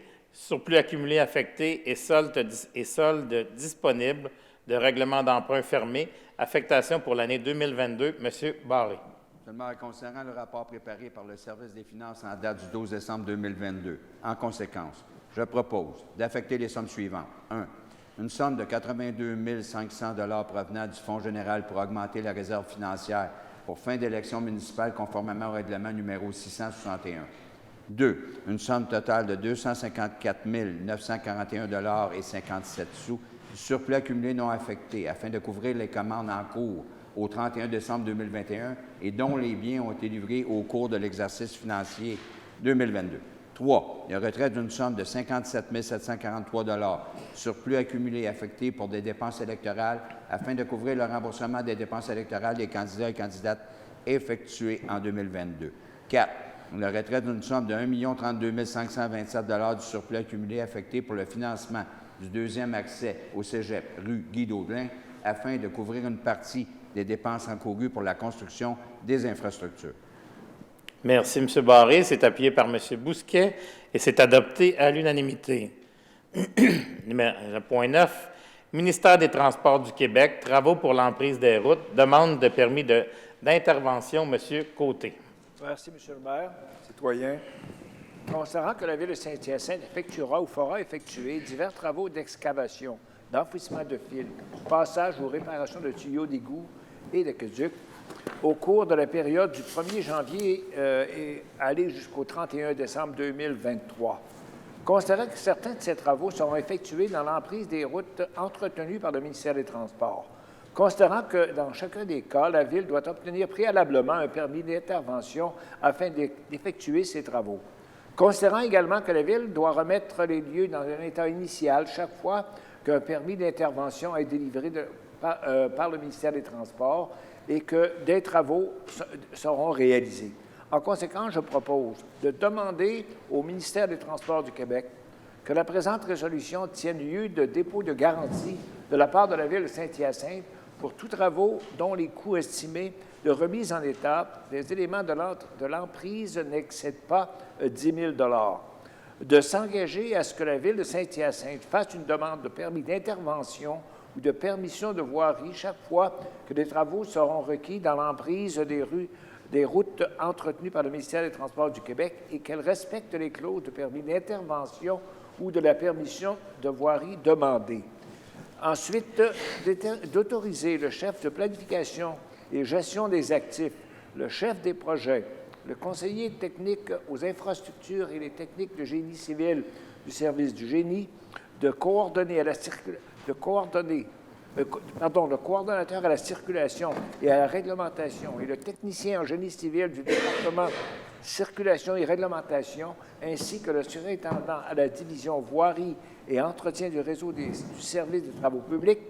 Speaker 1: affecté et solde disponible de règlement d'emprunt fermé, affectation pour l'année 2022. M. Barré.
Speaker 10: Seulement considérant le rapport préparé par le Service des finances en date du 12 décembre 2022. En conséquence, je propose d'affecter les sommes suivantes. 1. Une somme de 82 500 $ provenant du Fonds général pour augmenter la réserve financière pour fin d'élection municipale conformément au règlement numéro 661. 2. Une somme totale de 254 941 $ et 57 sous du surplus accumulé non affecté afin de couvrir les commandes en cours au 31 décembre 2021 et dont les biens ont été livrés au cours de l'exercice financier 2022. 3. Le retrait d'une somme de 57 743 $ surplus accumulé affecté pour des dépenses électorales afin de couvrir le remboursement des dépenses électorales des candidats et candidates effectuées en 2022. 4. Le retrait d'une somme de 1 032 527 $ du surplus accumulé affecté pour le financement du deuxième accès au cégep rue Guy-Daudelin afin de couvrir une partie des dépenses encourues pour la construction des infrastructures.
Speaker 1: Merci, M. Barré. C'est appuyé par M. Bousquet et c'est adopté à l'unanimité. Le point 9, Ministère des Transports du Québec, travaux pour l'emprise des routes, demande de permis d'intervention, M. Côté.
Speaker 8: Merci, M. le maire. Citoyens, considérant que la Ville de Saint-Hyacinthe effectuera ou fera effectuer divers travaux d'excavation, d'enfouissement de fils, passage ou réparation de tuyaux d'égout et d'aqueducs au cours de la période du 1er janvier et aller jusqu'au 31 décembre 2023. Considérant que certains de ces travaux seront effectués dans l'emprise des routes entretenues par le ministère des Transports. Considérant que, dans chacun des cas, la Ville doit obtenir préalablement un permis d'intervention afin d'effectuer ces travaux. Considérant également que la Ville doit remettre les lieux dans un état initial chaque fois qu'un permis d'intervention est délivré par le ministère des Transports et que des travaux seront réalisés. En conséquence, je propose de demander au ministère des Transports du Québec que la présente résolution tienne lieu de dépôt de garantie de la part de la Ville de Saint-Hyacinthe pour tous travaux dont les coûts estimés de remise en état des éléments de l'emprise n'excèdent pas 10 000 $. De s'engager à ce que la Ville de Saint-Hyacinthe fasse une demande de permis d'intervention ou de permission de voirie chaque fois que des travaux seront requis dans l'emprise des routes entretenues par le ministère des Transports du Québec et qu'elle respecte les clauses de permis d'intervention ou de la permission de voirie demandée. Ensuite, d'autoriser le chef de planification et gestion des actifs, le chef des projets, le conseiller technique aux infrastructures et les techniques de génie civil du service du génie, le coordonnateur à la circulation et à la réglementation et le technicien en génie civil du département circulation et réglementation, ainsi que le surintendant à la division voirie et entretien du réseau du service des travaux publics,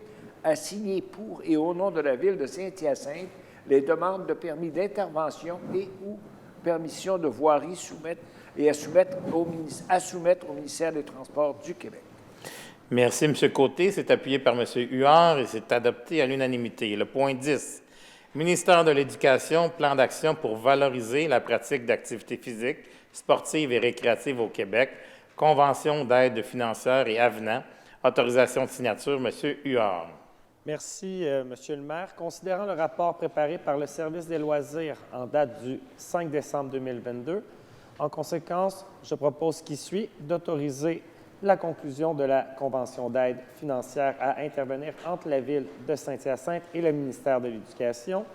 Speaker 8: à signer pour et au nom de la Ville de Saint-Hyacinthe les demandes de permis d'intervention et ou permission de voirie à soumettre au ministère des Transports du Québec.
Speaker 1: Merci, M. Côté. C'est appuyé par M. Huard et c'est adopté à l'unanimité. Le point 10, Ministère de l'Éducation, plan d'action pour valoriser la pratique d'activités physiques, sportives et récréatives au Québec, convention d'aide financière et avenant, autorisation de signature, M. Huard.
Speaker 3: Merci, Monsieur le maire. Considérant le rapport préparé par le Service des loisirs en date du 5 décembre 2022, en conséquence, je propose qui suit d'autoriser la conclusion de la convention d'aide financière à intervenir entre la Ville de Saint-Hyacinthe et le ministère de l'Éducation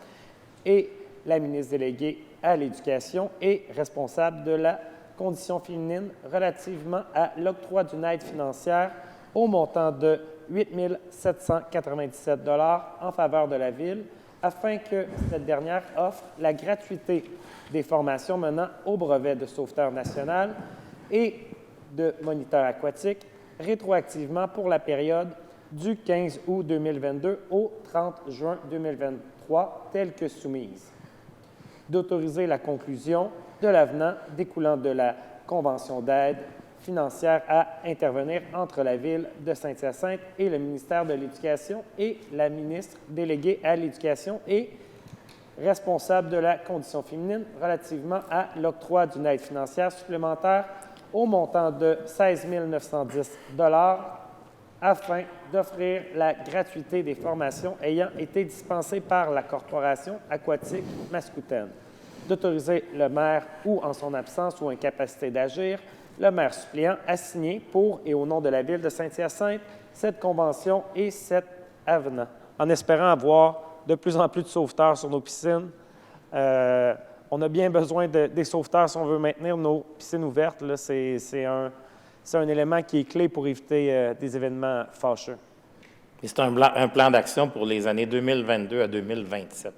Speaker 3: et la ministre déléguée à l'Éducation et responsable de la condition féminine relativement à l'octroi d'une aide financière au montant de 8 797 $ en faveur de la Ville afin que cette dernière offre la gratuité des formations menant au brevet de sauveteur national et de moniteur aquatique rétroactivement pour la période du 15 août 2022 au 30 juin 2023, telle que soumise. D'autoriser la conclusion de l'avenant découlant de la convention d'aide financière à intervenir entre la Ville de Saint-Hyacinthe et le ministère de l'Éducation et la ministre déléguée à l'Éducation et responsable de la condition féminine relativement à l'octroi d'une aide financière supplémentaire au montant de 16 910 $ afin d'offrir la gratuité des formations ayant été dispensées par la Corporation aquatique Mascoutaine, d'autoriser le maire ou, en son absence ou incapacité d'agir, le maire suppléant à signer pour et au nom de la Ville de Saint-Hyacinthe cette convention et cet avenant, en espérant avoir de plus en plus de sauveteurs sur nos piscines. On a bien besoin des sauveteurs si on veut maintenir nos piscines ouvertes. C'est un élément qui est clé pour éviter des événements fâcheux.
Speaker 1: Et c'est un plan d'action pour les années 2022 à 2027.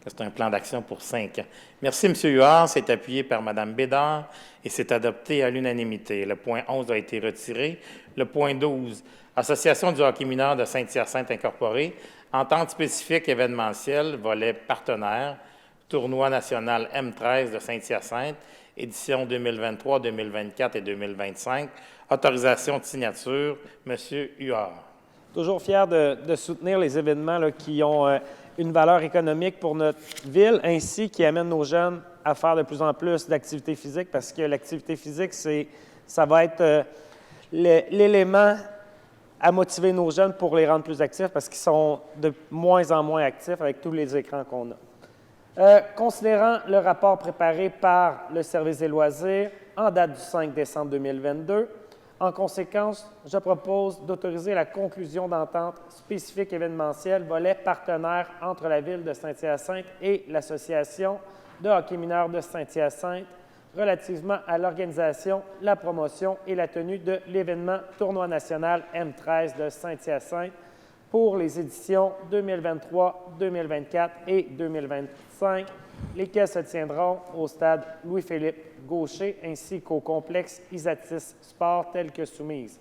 Speaker 1: C'est un plan d'action pour 5 ans. Merci, M. Huard. C'est appuyé par Mme Bédard et c'est adopté à l'unanimité. Le point 11 a été retiré. Le point 12, Association du hockey mineur de Saint-Hyacinthe incorporée, entente spécifique événementielle, volet partenaire, tournoi national M13 de Saint-Hyacinthe, édition 2023, 2024 et 2025. Autorisation de signature, M. Huard.
Speaker 3: Toujours fier de soutenir les événements là, qui ont une valeur économique pour notre ville, ainsi qui amènent nos jeunes à faire de plus en plus d'activités physiques, parce que l'activité physique, ça va être l'élément à motiver nos jeunes pour les rendre plus actifs, parce qu'ils sont de moins en moins actifs avec tous les écrans qu'on a. Considérant le rapport préparé par le Service des loisirs en date du 5 décembre 2022, en conséquence, je propose d'autoriser la conclusion d'entente spécifique événementielle volet partenaire entre la Ville de Saint-Hyacinthe et l'Association de hockey mineur de Saint-Hyacinthe relativement à l'organisation, la promotion et la tenue de l'événement Tournoi national M13 de Saint-Hyacinthe pour les éditions 2023, 2024 et 2025, lesquelles se tiendront au stade Louis-Philippe Gaucher ainsi qu'au complexe Isatis Sport tel que soumise.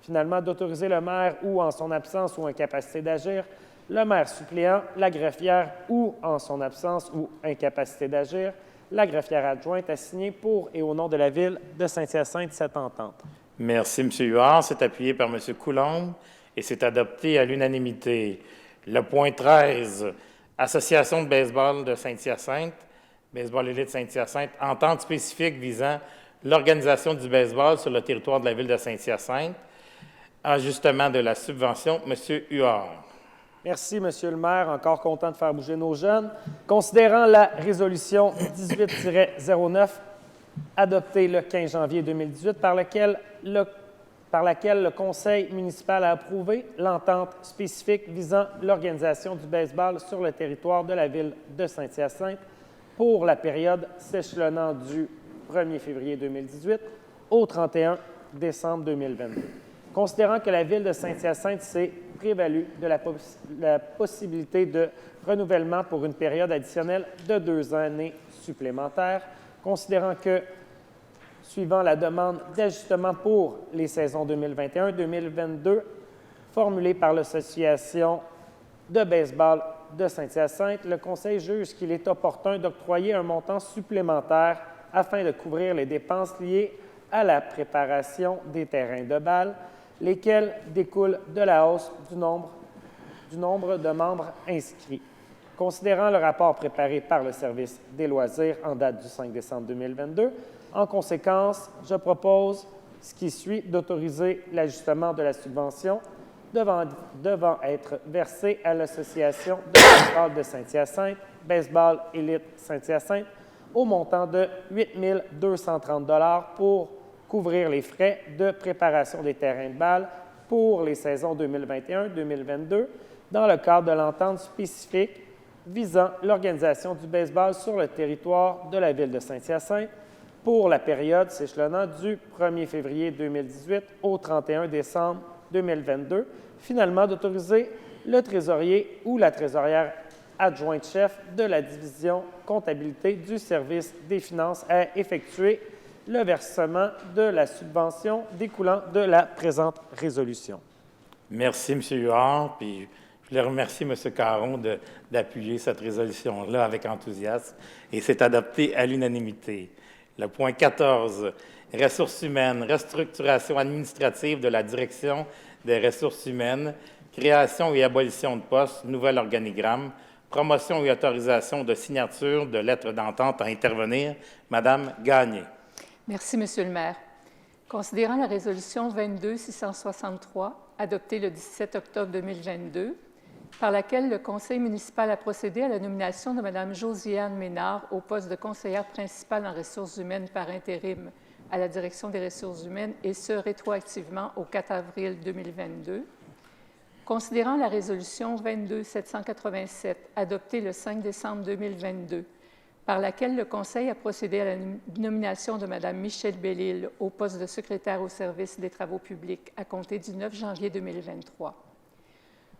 Speaker 3: Finalement, d'autoriser le maire ou, en son absence ou incapacité d'agir, le maire suppléant, la greffière ou, en son absence ou incapacité d'agir, la greffière adjointe à signer pour et au nom de la Ville de Saint-Hyacinthe cette entente.
Speaker 1: Merci, M. Huard. C'est appuyé par M. Coulombe et c'est adopté à l'unanimité. Le point 13, Association de baseball de Saint-Hyacinthe, Baseball Élite Saint-Hyacinthe, entente spécifique visant l'organisation du baseball sur le territoire de la Ville de Saint-Hyacinthe, ajustement de la subvention, M. Huard.
Speaker 3: Merci, Monsieur le maire. Encore content de faire bouger nos jeunes. Considérant la résolution 18-09 adoptée le 15 janvier 2018 par laquelle le Conseil municipal a approuvé l'entente spécifique visant l'organisation du baseball sur le territoire de la Ville de Saint-Hyacinthe pour la période s'échelonnant du 1er février 2018 au 31 décembre 2022. Considérant que la Ville de Saint-Hyacinthe s'est prévalue de la possibilité de renouvellement pour une période additionnelle de 2 années supplémentaires, considérant que, suivant la demande d'ajustement pour les saisons 2021-2022 formulée par l'Association de baseball de Saint-Hyacinthe, le Conseil juge qu'il est opportun d'octroyer un montant supplémentaire afin de couvrir les dépenses liées à la préparation des terrains de balle, lesquelles découlent de la hausse du nombre de membres inscrits. Considérant le rapport préparé par le Service des loisirs en date du 5 décembre 2022, en conséquence, je propose ce qui suit d'autoriser l'ajustement de la subvention devant être versée à l'Association de baseball de Saint-Hyacinthe, Baseball Élite Saint-Hyacinthe, au montant de 8 230 $ pour couvrir les frais de préparation des terrains de balle pour les saisons 2021-2022 dans le cadre de l'entente spécifique visant l'organisation du baseball sur le territoire de la Ville de Saint-Hyacinthe pour la période s'échelonnant du 1er février 2018 au 31 décembre 2022, finalement d'autoriser le trésorier ou la trésorière adjointe chef de la division comptabilité du service des finances à effectuer le versement de la subvention découlant de la présente résolution.
Speaker 1: Merci, M. Huard. Puis je voulais remercier M. Caron d'appuyer cette résolution-là avec enthousiasme et c'est adopté à l'unanimité. Le point 14, ressources humaines, restructuration administrative de la direction des ressources humaines, création et abolition de postes, nouvel organigramme, promotion et autorisation de signature de lettres d'entente à intervenir. Madame Gagné.
Speaker 12: Merci, Monsieur le maire. Considérant la résolution 22-663, adoptée le 17 octobre 2022, par laquelle le conseil municipal a procédé à la nomination de Mme Josiane Ménard au poste de conseillère principale en ressources humaines par intérim à la direction des ressources humaines, et ce, rétroactivement au 4 avril 2022. Considérant la résolution 22-787, adoptée le 5 décembre 2022, par laquelle le Conseil a procédé à la nomination de Mme Michèle Bellil au poste de secrétaire au service des travaux publics à compter du 9 janvier 2023.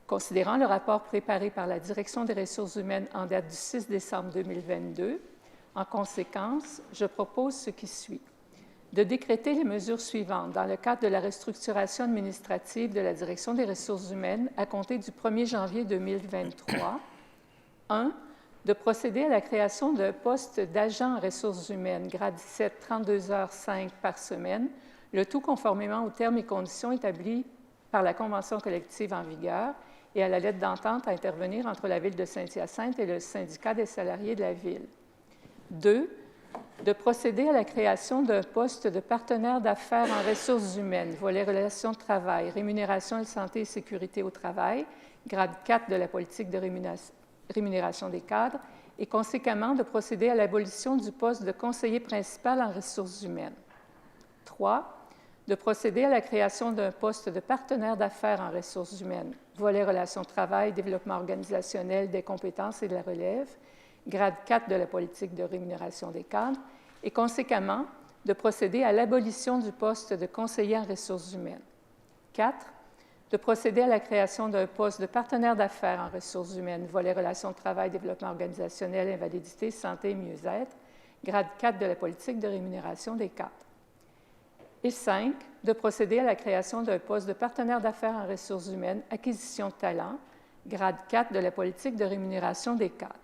Speaker 12: Considérant le rapport préparé par la Direction des ressources humaines en date du 6 décembre 2022, en conséquence, je propose ce qui suit. De décréter les mesures suivantes dans le cadre de la restructuration administrative de la Direction des ressources humaines à compter du 1er janvier 2023. 1. De procéder à la création d'un poste d'agent en ressources humaines, grade 17, 32 heures 5 par semaine, le tout conformément aux termes et conditions établis par la convention collective en vigueur et à la lettre d'entente à intervenir entre la Ville de Saint-Hyacinthe et le syndicat des salariés de la Ville. 2. De procéder à la création d'un poste de partenaire d'affaires en ressources humaines, volet relations de travail, rémunération et santé et sécurité au travail, grade 4 de la politique de rémunération des cadres, et conséquemment de procéder à l'abolition du poste de conseiller principal en ressources humaines. 3. De procéder à la création d'un poste de partenaire d'affaires en ressources humaines, volet relations de travail, développement organisationnel, des compétences et de la relève, grade 4 de la politique de rémunération des cadres, et conséquemment de procéder à l'abolition du poste de conseiller en ressources humaines. 4. De procéder à la création d'un poste de partenaire d'affaires en ressources humaines, volet relations de travail, développement organisationnel, invalidité, santé et mieux-être, grade 4 de la politique de rémunération des cadres. Et 5. De procéder à la création d'un poste de partenaire d'affaires en ressources humaines, acquisition de talent, grade 4 de la politique de rémunération des cadres.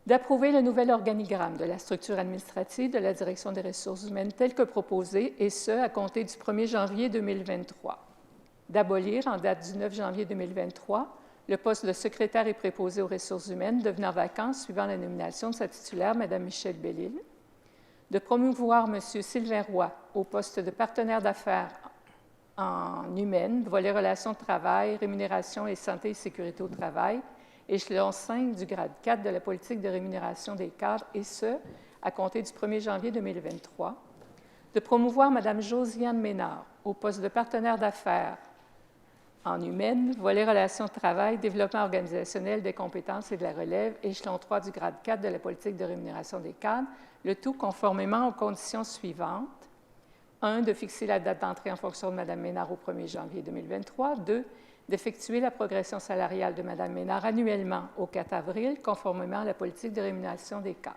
Speaker 12: D'approuver le nouvel organigramme de la structure administrative de la Direction des ressources humaines tel que proposé, et ce, à compter du 1er janvier 2023. D'abolir, en date du 9 janvier 2023, le poste de secrétaire et préposé aux ressources humaines devenant vacant suivant la nomination de sa titulaire, Mme Michèle Bellil. De promouvoir M. Sylvain Roy au poste de partenaire d'affaires en humaine, volet relations de travail, rémunération et santé et sécurité au travail, échelon 5 du grade 4 de la politique de rémunération des cadres, et ce, à compter du 1er janvier 2023. De promouvoir Mme Josiane Ménard au poste de partenaire d'affaires en humaine, volet relations de travail, développement organisationnel des compétences et de la relève, échelon 3 du grade 4 de la politique de rémunération des cadres, le tout conformément aux conditions suivantes. 1. De fixer la date d'entrée en fonction de Mme Ménard au 1er janvier 2023. 2. D'effectuer la progression salariale de Mme Ménard annuellement au 4 avril, conformément à la politique de rémunération des cadres.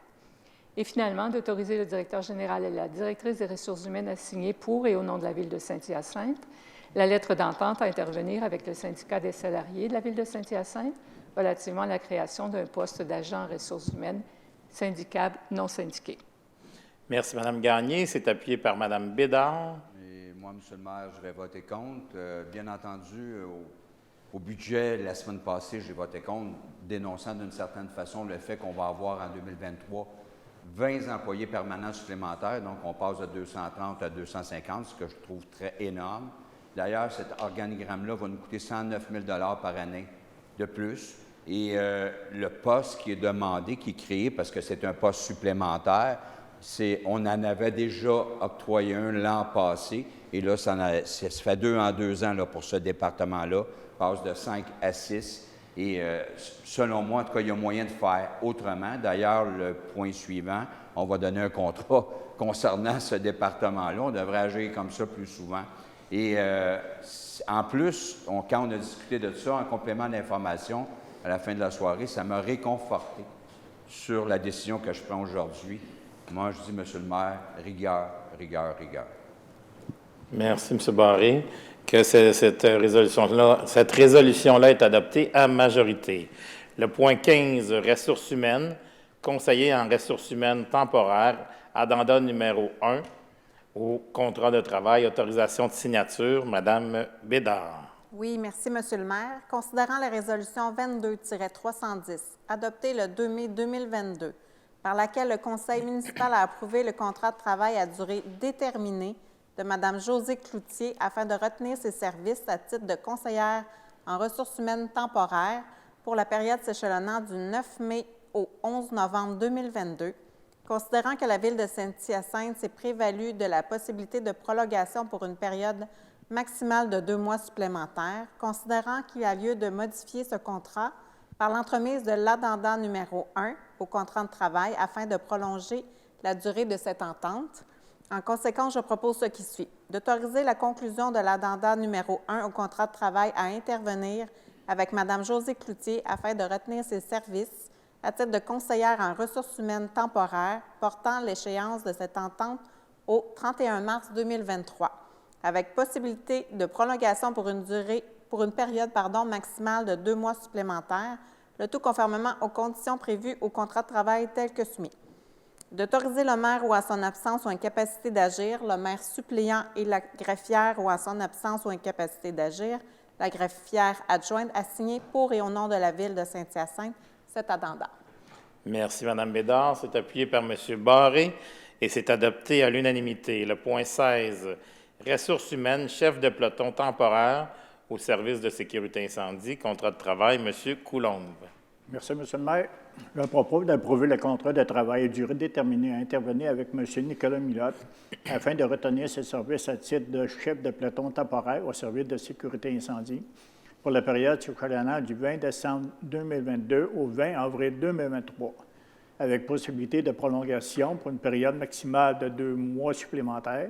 Speaker 12: Et finalement, d'autoriser le directeur général et la directrice des ressources humaines à signer pour et au nom de la Ville de Saint-Hyacinthe la lettre d'entente à intervenir avec le syndicat des salariés de la Ville de Saint-Hyacinthe relativement à la création d'un poste d'agent en ressources humaines syndicable non syndiqué.
Speaker 1: Merci, Mme Gagné. C'est appuyé par Mme Bédard.
Speaker 10: Et moi, M. le maire, je vais voter contre. Bien entendu, au budget, la semaine passée, j'ai voté contre, dénonçant d'une certaine façon le fait qu'on va avoir en 2023 20 employés permanents supplémentaires. Donc, on passe de 230 à 250, ce que je trouve très énorme. D'ailleurs, cet organigramme-là va nous coûter 109 000 par année de plus. Et le poste qui est demandé, qui est créé, parce que c'est un poste supplémentaire, on en avait déjà octroyé un l'an passé. Et là, ça fait 2 en 2 ans là, pour ce département-là. Passe de 5 à 6. Et selon moi, en tout cas, il y a moyen de faire autrement. D'ailleurs, le point suivant, on va donner un contrat concernant ce département-là. On devrait agir comme ça plus souvent. Et en plus, quand on a discuté de ça, en complément d'information, à la fin de la soirée, ça m'a réconforté sur la décision que je prends aujourd'hui. Moi, je dis, M. le maire, rigueur, rigueur, rigueur.
Speaker 1: Merci, M. Barré. Que cette résolution-là est adoptée à majorité. Le point 15, ressources humaines, conseiller en ressources humaines temporaires addenda numéro 1 au contrat de travail, autorisation de signature. Madame Bédard.
Speaker 7: Oui, merci, Monsieur le maire. Considérant la résolution 22-310, adoptée le 2 mai 2022, par laquelle le conseil municipal a approuvé le contrat de travail à durée déterminée de Mme Josée Cloutier afin de retenir ses services à titre de conseillère en ressources humaines temporaires pour la période s'échelonnant du 9 mai au 11 novembre 2022, considérant que la Ville de Saint-Hyacinthe s'est prévalue de la possibilité de prolongation pour une période maximale de 2 mois supplémentaires, considérant qu'il y a lieu de modifier ce contrat par l'entremise de l'addenda numéro 1 au contrat de travail afin de prolonger la durée de cette entente. En conséquence, je propose ce qui suit. D'autoriser la conclusion de l'addenda numéro 1 au contrat de travail à intervenir avec Mme Josée Cloutier afin de retenir ses services à titre de conseillère en ressources humaines temporaires, portant l'échéance de cette entente au 31 mars 2023, avec possibilité de prolongation pour une période maximale de 2 mois supplémentaires, le tout conformément aux conditions prévues au contrat de travail tel que soumis. D'autoriser le maire ou à son absence ou incapacité d'agir, le maire suppléant et la greffière ou à son absence ou incapacité d'agir, la greffière adjointe à signer pour et au nom de la Ville de Saint-Hyacinthe cet addenda.
Speaker 1: Merci, Mme Bédard. C'est appuyé par M. Barré et c'est adopté à l'unanimité. Le point 16, ressources humaines, chef de peloton temporaire au service de sécurité incendie, contrat de travail, M. Coulombe.
Speaker 6: Merci, M. le maire. Je propose d'approuver le contrat de travail à durée déterminée à intervenir avec M. Nicolas Milotte afin de retenir ses services à titre de chef de peloton temporaire au service de sécurité incendie pour la période s'échelonnant du 20 décembre 2022 au 20 avril 2023, avec possibilité de prolongation pour une période maximale de 2 mois supplémentaires,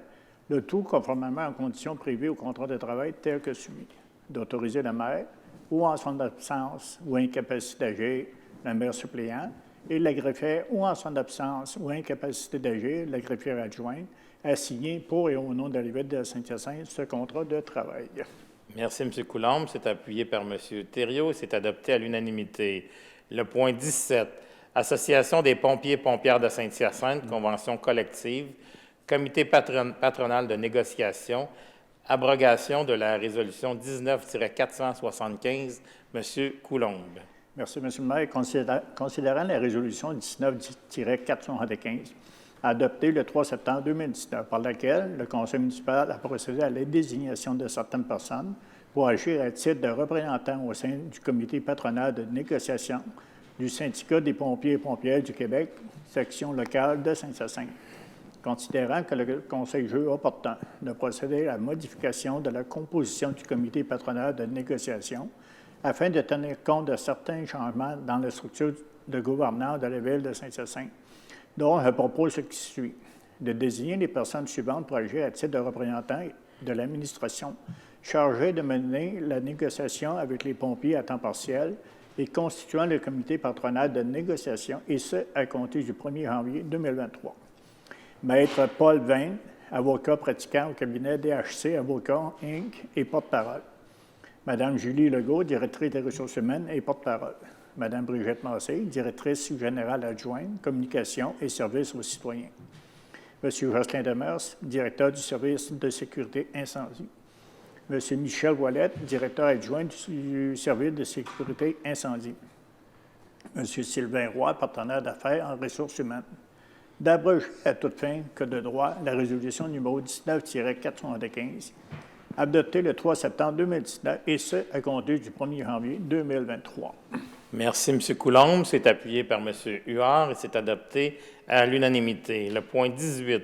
Speaker 6: le tout conformément aux conditions prévues au contrat de travail tel que soumis. D'autoriser le maire, ou en son absence ou incapacité d'agir, le maire suppléant, et la greffière, ou en son absence ou incapacité d'agir, la greffière adjointe, à signer pour et au nom de la Ville de Saint-Hyacinthe ce contrat de travail.
Speaker 1: Merci, M. Coulombe. C'est appuyé par M. Thériault et c'est adopté à l'unanimité. Le point 17, Association des pompiers et pompières de Saint-Hyacinthe, convention collective, comité patronal de négociation, abrogation de la résolution 19-475, M. Coulombe.
Speaker 6: Merci, M. le maire. Considérant la résolution 19-475, adoptée le 3 septembre 2019, par laquelle le conseil municipal a procédé à la désignation de certaines personnes pour agir à titre de représentants au sein du comité patronal de négociation du syndicat des pompiers et pompières du Québec, section locale de Saint-Hyacinthe. Considérant que le conseil juge opportun de procéder à la modification de la composition du comité patronal de négociation afin de tenir compte de certains changements dans la structure de gouvernance de la Ville de Saint-Hyacinthe, dont je propose ce qui suit, de désigner les personnes suivantes pour agir à titre de représentants de l'administration chargés de mener la négociation avec les pompiers à temps partiel et constituant le comité patronal de négociation, et ce, à compter du 1er janvier 2023. Maître Paul Vain, avocat pratiquant au cabinet DHC Avocats Inc. et porte-parole. Madame Julie Legault, directrice des ressources humaines et porte-parole. Madame Brigitte Massé, directrice générale adjointe, communication et services aux citoyens. Monsieur Jocelyn Demers, directeur du service de sécurité incendie. Monsieur Michel Ouellette, directeur adjoint du service de sécurité incendie. Monsieur Sylvain Roy, partenaire d'affaires en ressources humaines. D'abroger à toute fin que de droit la résolution numéro 19-475, adoptée le 3 septembre 2019, et ce, à compter du 1er janvier 2023.
Speaker 1: Merci, M. Coulombe. C'est appuyé par M. Huard et c'est adopté à l'unanimité. Le point 18,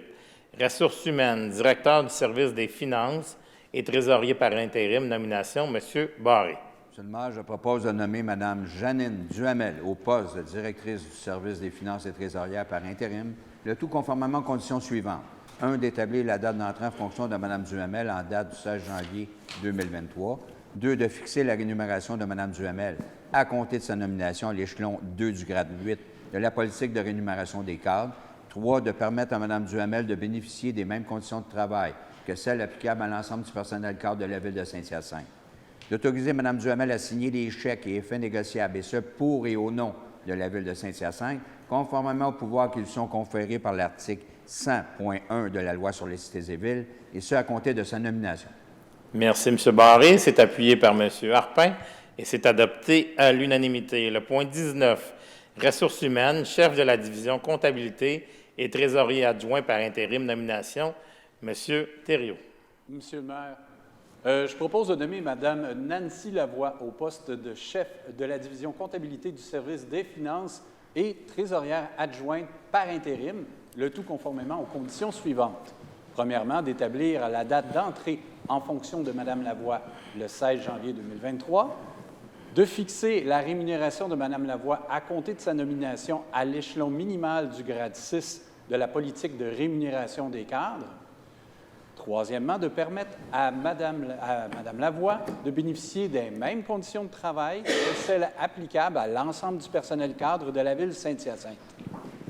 Speaker 1: ressources humaines, directeur du service des finances et trésorier par intérim, nomination, M. Barré.
Speaker 10: Monsieur le maire, je propose de nommer Mme Janine Duhamel au poste de directrice du service des finances et trésorière par intérim, le tout conformément aux conditions suivantes. 1. D'établir la date d'entrée en fonction de Mme Duhamel en date du 16 janvier 2023. 2. De fixer la rémunération de Mme Duhamel à compter de sa nomination à l'échelon 2 du grade 8 de la politique de rémunération des cadres. 3. De permettre à Mme Duhamel de bénéficier des mêmes conditions de travail que celles applicables à l'ensemble du personnel cadre de la Ville de Saint-Hyacinthe. D'autoriser Mme Duhamel à signer les chèques et effets négociables, et ce, pour et au nom de la Ville de Saint-Hyacinthe, conformément aux pouvoirs qui lui sont conférés par l'article 100.1 de la loi sur les cités et villes, et ce, à compter de sa nomination.
Speaker 1: Merci, M. Barré. C'est appuyé par M. Harpin et c'est adopté à l'unanimité. Le point 19, ressources humaines, chef de la division comptabilité et trésorier adjoint par intérim nomination, M. Thériault.
Speaker 4: Monsieur le maire, je propose de nommer Mme Nancy Lavoie au poste de chef de la division comptabilité du service des finances et trésorière adjointe par intérim, le tout conformément aux conditions suivantes. Premièrement, d'établir la date d'entrée en fonction de Mme Lavoie le 16 janvier 2023, de fixer la rémunération de Mme Lavoie à compter de sa nomination à l'échelon minimal du grade 6 de la politique de rémunération des cadres. Troisièmement, de permettre à Mme Lavoie de bénéficier des mêmes conditions de travail que celles applicables à l'ensemble du personnel cadre de la ville de Saint-Hyacinthe.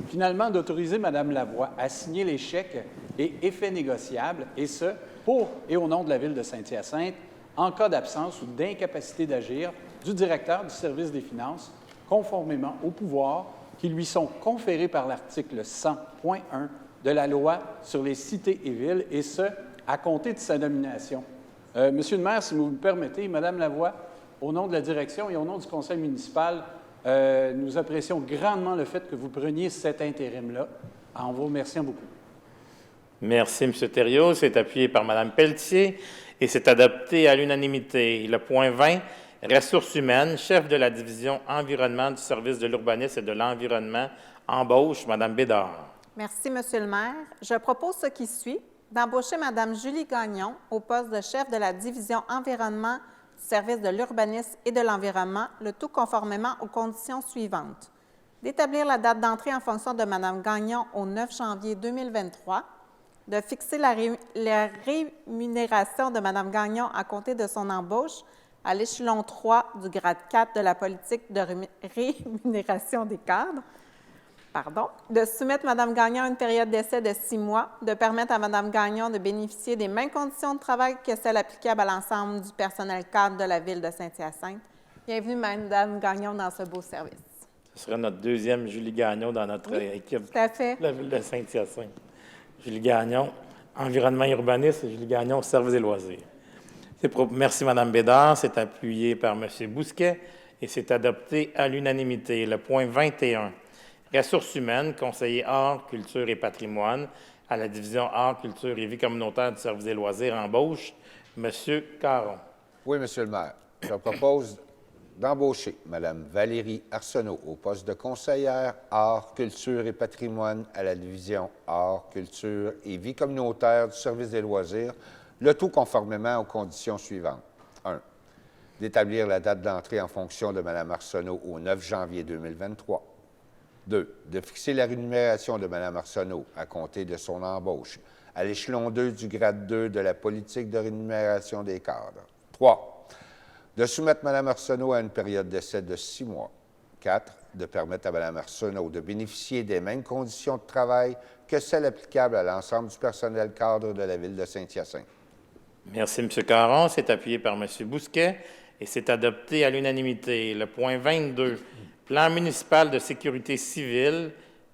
Speaker 4: Finalement, d'autoriser Mme Lavoie à signer les chèques et effets négociables, et ce, pour et au nom de la ville de Saint-Hyacinthe, en cas d'absence ou d'incapacité d'agir du directeur du service des finances, conformément aux pouvoirs qui lui sont conférés par l'article 100.1 de la loi sur les cités et villes, et ce, à compter de sa nomination. Monsieur le maire, si vous me permettez, Mme Lavoie, au nom de la direction et au nom du conseil municipal, nous apprécions grandement le fait que vous preniez cet intérim-là, en vous remerciant beaucoup.
Speaker 1: Merci, M. Thériault. C'est appuyé par Mme Pelletier et c'est adopté à l'unanimité. Le point 20, ressources humaines, chef de la division environnement du service de l'urbanisme et de l'environnement, embauche Mme Bédard.
Speaker 7: Merci, Monsieur le maire. Je propose ce qui suit, d'embaucher Mme Julie Gagnon au poste de chef de la division environnement du service de l'urbanisme et de l'environnement, le tout conformément aux conditions suivantes. D'établir la date d'entrée en fonction de Mme Gagnon au 9 janvier 2023, de fixer la rémunération de Mme Gagnon à compter de son embauche à l'échelon 3 du grade 4 de la politique de rémunération des cadres, de soumettre Mme Gagnon à une période d'essai de 6 mois, de permettre à Mme Gagnon de bénéficier des mêmes conditions de travail que celles applicables à l'ensemble du personnel cadre de la ville de Saint-Hyacinthe. Bienvenue, Mme Gagnon, dans ce beau service.
Speaker 1: Ce sera notre deuxième Julie Gagnon dans notre équipe
Speaker 7: tout à fait.
Speaker 1: de la ville de Saint-Hyacinthe. Julie Gagnon, environnement et urbanisme, et Julie Gagnon, services et loisirs. Merci, Mme Bédard. C'est appuyé par M. Bousquet et c'est adopté à l'unanimité. Le point 21, ressources humaines, conseiller art, culture et patrimoine à la division art, culture et vie communautaire du service des loisirs, embauche M. Caron.
Speaker 9: Oui, Monsieur le maire. Je propose d'embaucher Mme Valérie Arsenault au poste de conseillère art, culture et patrimoine à la division art, culture et vie communautaire du service des loisirs, le tout conformément aux conditions suivantes. 1. D'établir la date d'entrée en fonction de Mme Arsenault au 9 janvier 2023. 2. De fixer la rémunération de Mme Arsenault à compter de son embauche à l'échelon 2 du grade 2 de la politique de rémunération des cadres. 3. De soumettre Mme Arsenault à une période d'essai de 6 mois. 4. De permettre à Mme Arsenault de bénéficier des mêmes conditions de travail que celles applicables à l'ensemble du personnel cadre de la ville de Saint-Hyacinthe.
Speaker 1: Merci, M. Caron. C'est appuyé par M. Bousquet et c'est adopté à l'unanimité. Le point 22, plan municipal de sécurité civile,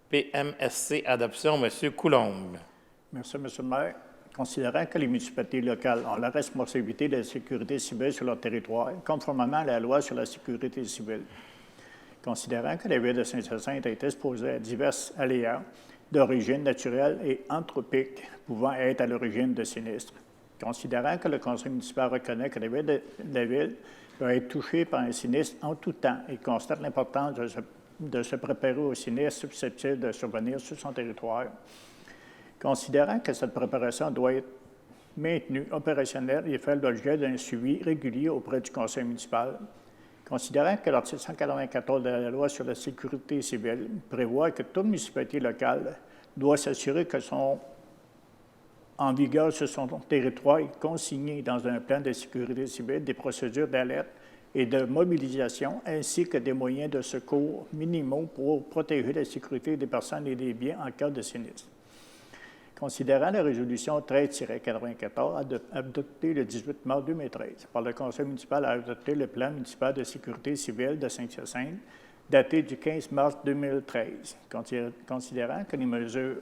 Speaker 1: PMSC, adoption, M. Coulombe.
Speaker 6: Merci, M. le maire. Considérant que les municipalités locales ont la responsabilité de la sécurité civile sur leur territoire, conformément à la loi sur la sécurité civile. Considérant que la ville de Saint-Hyacinthe est exposée à divers aléas d'origine naturelle et anthropique pouvant être à l'origine de sinistres. Considérant que le conseil municipal reconnaît que la ville peut être touchée par un sinistre en tout temps et constate l'importance de se préparer aux sinistres susceptibles de survenir sur son territoire. Considérant que cette préparation doit être maintenue opérationnelle et faire l'objet d'un suivi régulier auprès du conseil municipal. Considérant que l'article 194 de la loi sur la sécurité civile prévoit que toute municipalité locale doit s'assurer que sont en vigueur sur son territoire et consigner dans un plan de sécurité civile des procédures d'alerte et de mobilisation ainsi que des moyens de secours minimaux pour protéger la sécurité des personnes et des biens en cas de sinistre. Considérant la résolution 13-94 adoptée le 18 mars 2013 par le conseil municipal a adopté le plan municipal de sécurité civile de Saint-Hyacinthe daté du 15 mars 2013. Considérant que les mesures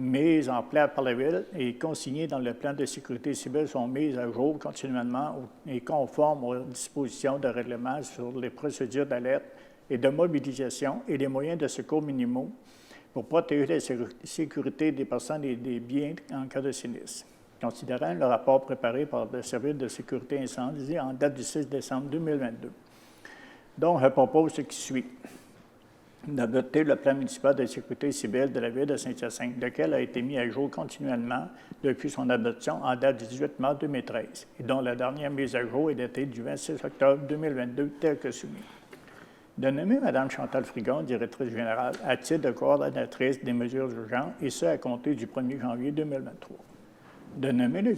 Speaker 6: mises en place par la Ville et consignées dans le plan de sécurité civile sont mises à jour continuellement et conformes aux dispositions de règlement sur les procédures d'alerte et de mobilisation et les moyens de secours minimaux pour protéger la sécurité des personnes et des biens en cas de sinistre. Considérant le rapport préparé par le Service de sécurité incendie en date du 6 décembre 2022. Donc, je propose ce qui suit. D'adopter le plan municipal de sécurité civile de la Ville de Saint-Hyacinthe, lequel a été mis à jour continuellement depuis son adoption en date du 18 mars 2013 et dont la dernière mise à jour est datée du 26 octobre 2022, tel que soumis. De nommer Mme Chantal Frigon, directrice générale, à titre de coordonnatrice des mesures urgentes, et ce, à compter du 1er janvier 2023. De nommer le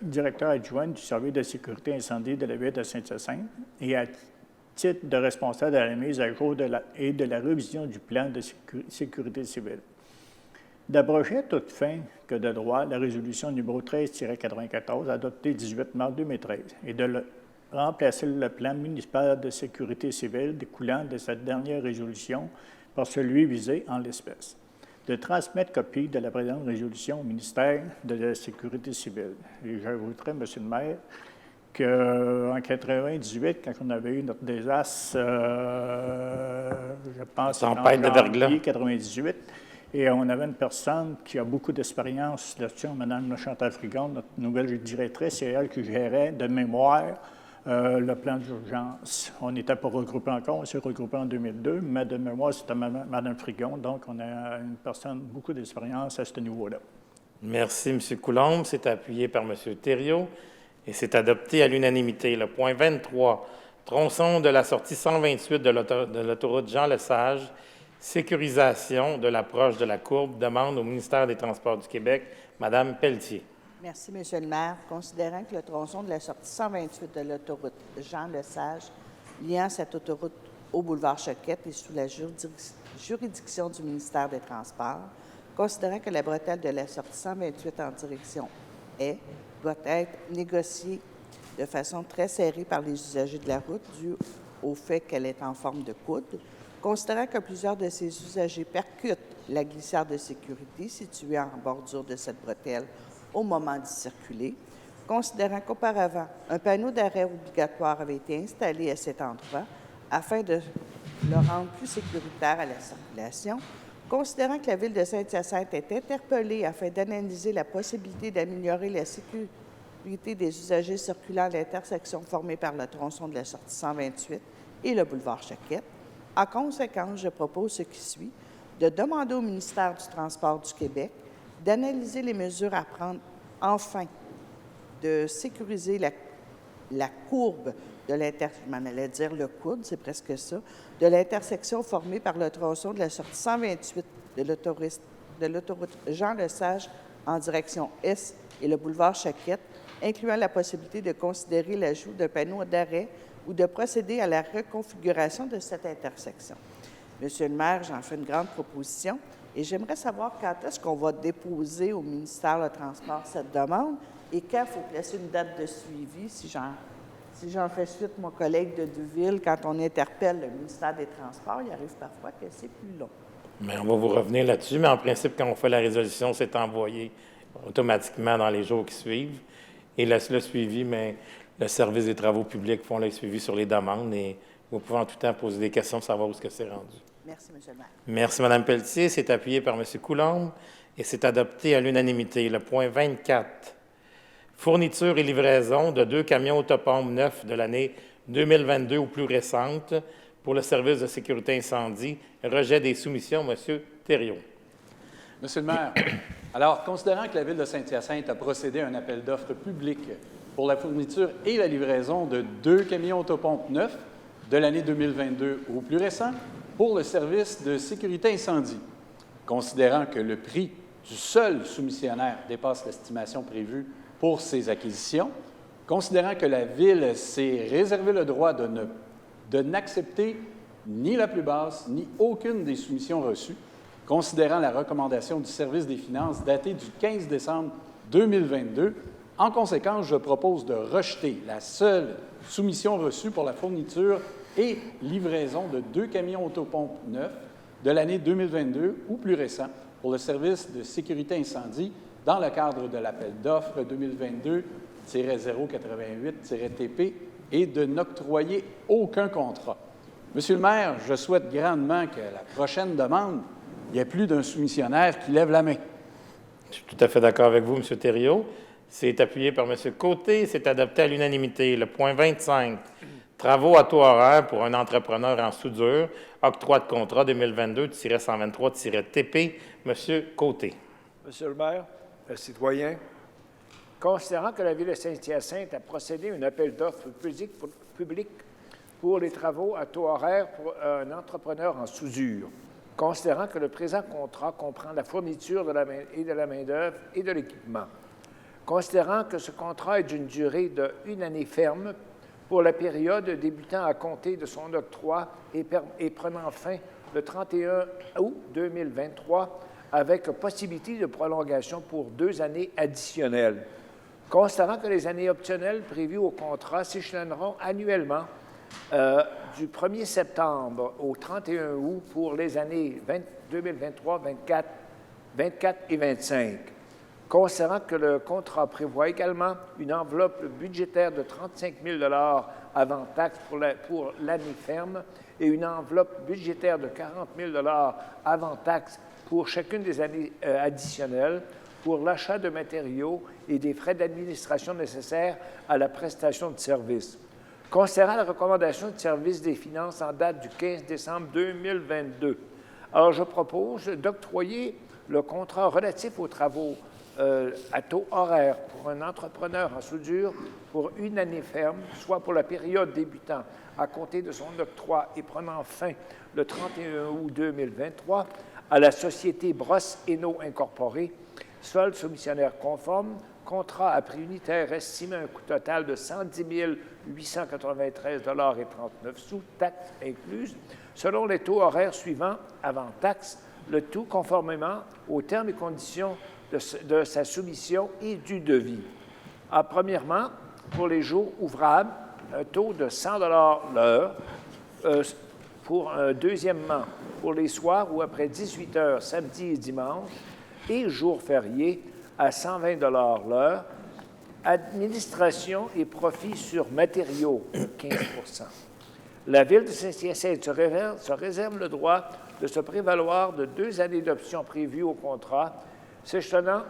Speaker 6: directeur adjoint du service de sécurité incendie de la Ville de Saint-Hyacinthe et à titre de responsable de la mise à jour et de la révision du plan de sécurité civile. D'abroger à toute fin que de droit la résolution numéro 13-94 adoptée le 18 mars 2013 et de remplacer le plan municipal de sécurité civile découlant de cette dernière résolution par celui visé en l'espèce. De transmettre copie de la présente résolution au ministère de la Sécurité civile. Et j'ajouterais, M. le maire, qu'en 1998, quand on avait eu notre désastre, je pense, en janvier 1998, et on avait une personne qui a beaucoup d'expérience là-dessus, Mme Chantal Frigon, notre nouvelle directrice, c'est elle qui gérait de mémoire le plan d'urgence. On n'était pas regroupé encore, on s'est regroupé en 2002, mais de mémoire, c'était Mme Frigon, donc on a une personne, beaucoup d'expérience à ce niveau-là.
Speaker 1: Merci, M. Coulombe. C'est appuyé par M. Thériault et c'est adopté à l'unanimité. Le point 23, tronçon de la sortie 128 de l'autoroute Jean-Lesage, sécurisation de l'approche de la courbe, demande au ministère des Transports du Québec, Mme Pelletier.
Speaker 5: Merci, M. le maire. Considérant que le tronçon de la sortie 128 de l'autoroute Jean-Lesage, liant cette autoroute au boulevard Choquette, est sous la juridiction du ministère des Transports, considérant que la bretelle de la sortie 128 en direction est, doit être négociée de façon très serrée par les usagers de la route dû au fait qu'elle est en forme de coude, considérant que plusieurs de ces usagers percutent la glissière de sécurité située en bordure de cette bretelle au moment d'y circuler, considérant qu'auparavant, un panneau d'arrêt obligatoire avait été installé à cet endroit afin de le rendre plus sécuritaire à la circulation, considérant que la Ville de Saint-Hyacinthe est interpellée afin d'analyser la possibilité d'améliorer la sécurité des usagers circulant à l'intersection formée par le tronçon de la sortie 128 et le boulevard Choquette. En conséquence, je propose ce qui suit, de demander au ministère du Transport du Québec d'analyser les mesures à prendre afin de sécuriser la courbe de c'est presque ça, de l'intersection formée par le tronçon de la sortie 128 de l'autoroute Jean-Lesage en direction Est et le boulevard Choquette, incluant la possibilité de considérer l'ajout d'un panneau d'arrêt ou de procéder à la reconfiguration de cette intersection. Monsieur le maire, j'en fais une grande proposition et j'aimerais savoir quand est-ce qu'on va déposer au ministère du Transport cette demande et quand il faut placer une date de suivi, si j'en fais suite, mon collègue de Douville, quand on interpelle le ministère des Transports, il arrive parfois que c'est plus long.
Speaker 1: Mais on va vous revenir là-dessus, mais en principe, quand on fait la résolution, c'est envoyé automatiquement dans les jours qui suivent. Et le suivi, mais le service des travaux publics font le suivi sur les demandes et vous pouvez en tout temps poser des questions pour savoir où est-ce que c'est rendu.
Speaker 5: Merci, M. le maire.
Speaker 1: Merci, Mme Pelletier. C'est appuyé par M. Coulombe et c'est adopté à l'unanimité. Le point 24, fourniture et livraison de 2 camions autopompes neufs de l'année 2022 ou plus récente pour le service de sécurité incendie. Rejet des soumissions, M. Thériault.
Speaker 4: Monsieur le maire, alors, considérant que la Ville de Saint-Hyacinthe a procédé à un appel d'offres public pour la fourniture et la livraison de 2 camions autopompes neufs de l'année 2022 ou plus récent pour le service de sécurité incendie, considérant que le prix du seul soumissionnaire dépasse l'estimation prévue pour ces acquisitions, considérant que la Ville s'est réservé le droit de n'accepter ni la plus basse ni aucune des soumissions reçues, considérant la recommandation du service des finances datée du 15 décembre 2022, en conséquence, je propose de rejeter la seule soumission reçue pour la fourniture et livraison de 2 camions autopompes neufs de l'année 2022 ou plus récent pour le service de sécurité incendie dans le cadre de l'appel d'offres 2022-088-TP et de n'octroyer aucun contrat. Monsieur le maire, je souhaite grandement que la prochaine demande, il y ait plus d'un soumissionnaire qui lève la main.
Speaker 1: Je suis tout à fait d'accord avec vous, M. Thériault. C'est appuyé par M. Côté. C'est adopté à l'unanimité. Le point 25, travaux à taux horaire pour un entrepreneur en soudure, octroi de contrat 2022-123-TP. M. Côté.
Speaker 8: Monsieur le maire, citoyen, considérant que la Ville de Saint-Hyacinthe a procédé à un appel d'offres public pour les travaux à taux horaire pour un entrepreneur en soudure, considérant que le présent contrat comprend la fourniture de la main-d'œuvre et de l'équipement, considérant que ce contrat est d'une durée d'1 année ferme pour la période débutant à compter de son octroi et prenant fin le 31 août 2023, avec possibilité de prolongation pour 2 années additionnelles, considérant que les années optionnelles prévues au contrat s'échelonneront annuellement du 1er septembre au 31 août pour les années 2023, 24 et 25. Considérant que le contrat prévoit également une enveloppe budgétaire de 35 000 avant taxe pour l'année ferme et une enveloppe budgétaire de 40 000 avant taxe pour chacune des années additionnelles pour l'achat de matériaux et des frais d'administration nécessaires à la prestation de services. Considérant la recommandation de service des finances en date du 15 décembre 2022, alors je propose d'octroyer le contrat relatif aux travaux à taux horaire pour un entrepreneur en soudure pour 1 année ferme, soit pour la période débutant à compter de son octroi et prenant fin le 31 août 2023 à la société Brosse Hainaut Incorporée, solde soumissionnaire conforme, contrat à prix unitaire estimé à un coût total de 110 893,39 $, taxes incluses, selon les taux horaires suivants avant taxes, le tout conformément aux termes et conditions de sa soumission et du devis. Premièrement, pour les jours ouvrables, un taux de 100 $ l'heure. Deuxièmement, pour les soirs ou après 18 heures, samedi et dimanche, et jours fériés, à 120 $ l'heure. Administration et profit sur matériaux, 15 %. La Ville de Saint-Hyacinthe se réserve le droit de se prévaloir de 2 années d'options prévues au contrat, s'échelonnant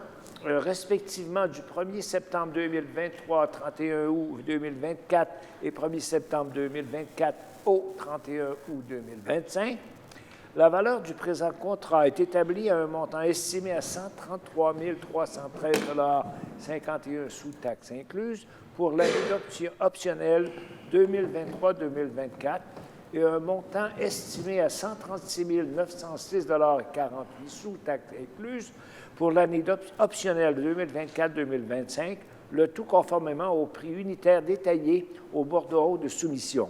Speaker 8: respectivement du 1er septembre 2023 au 31 août 2024 et 1er septembre 2024 au 31 août 2025. La valeur du présent contrat est établie à un montant estimé à 133 313,51 sous taxes incluses pour l'année optionnelle 2023-2024 et un montant estimé à 136 906,48 sous taxes incluses pour l'année optionnelle 2024-2025, le tout conformément au prix unitaire détaillé au bordereau de soumission.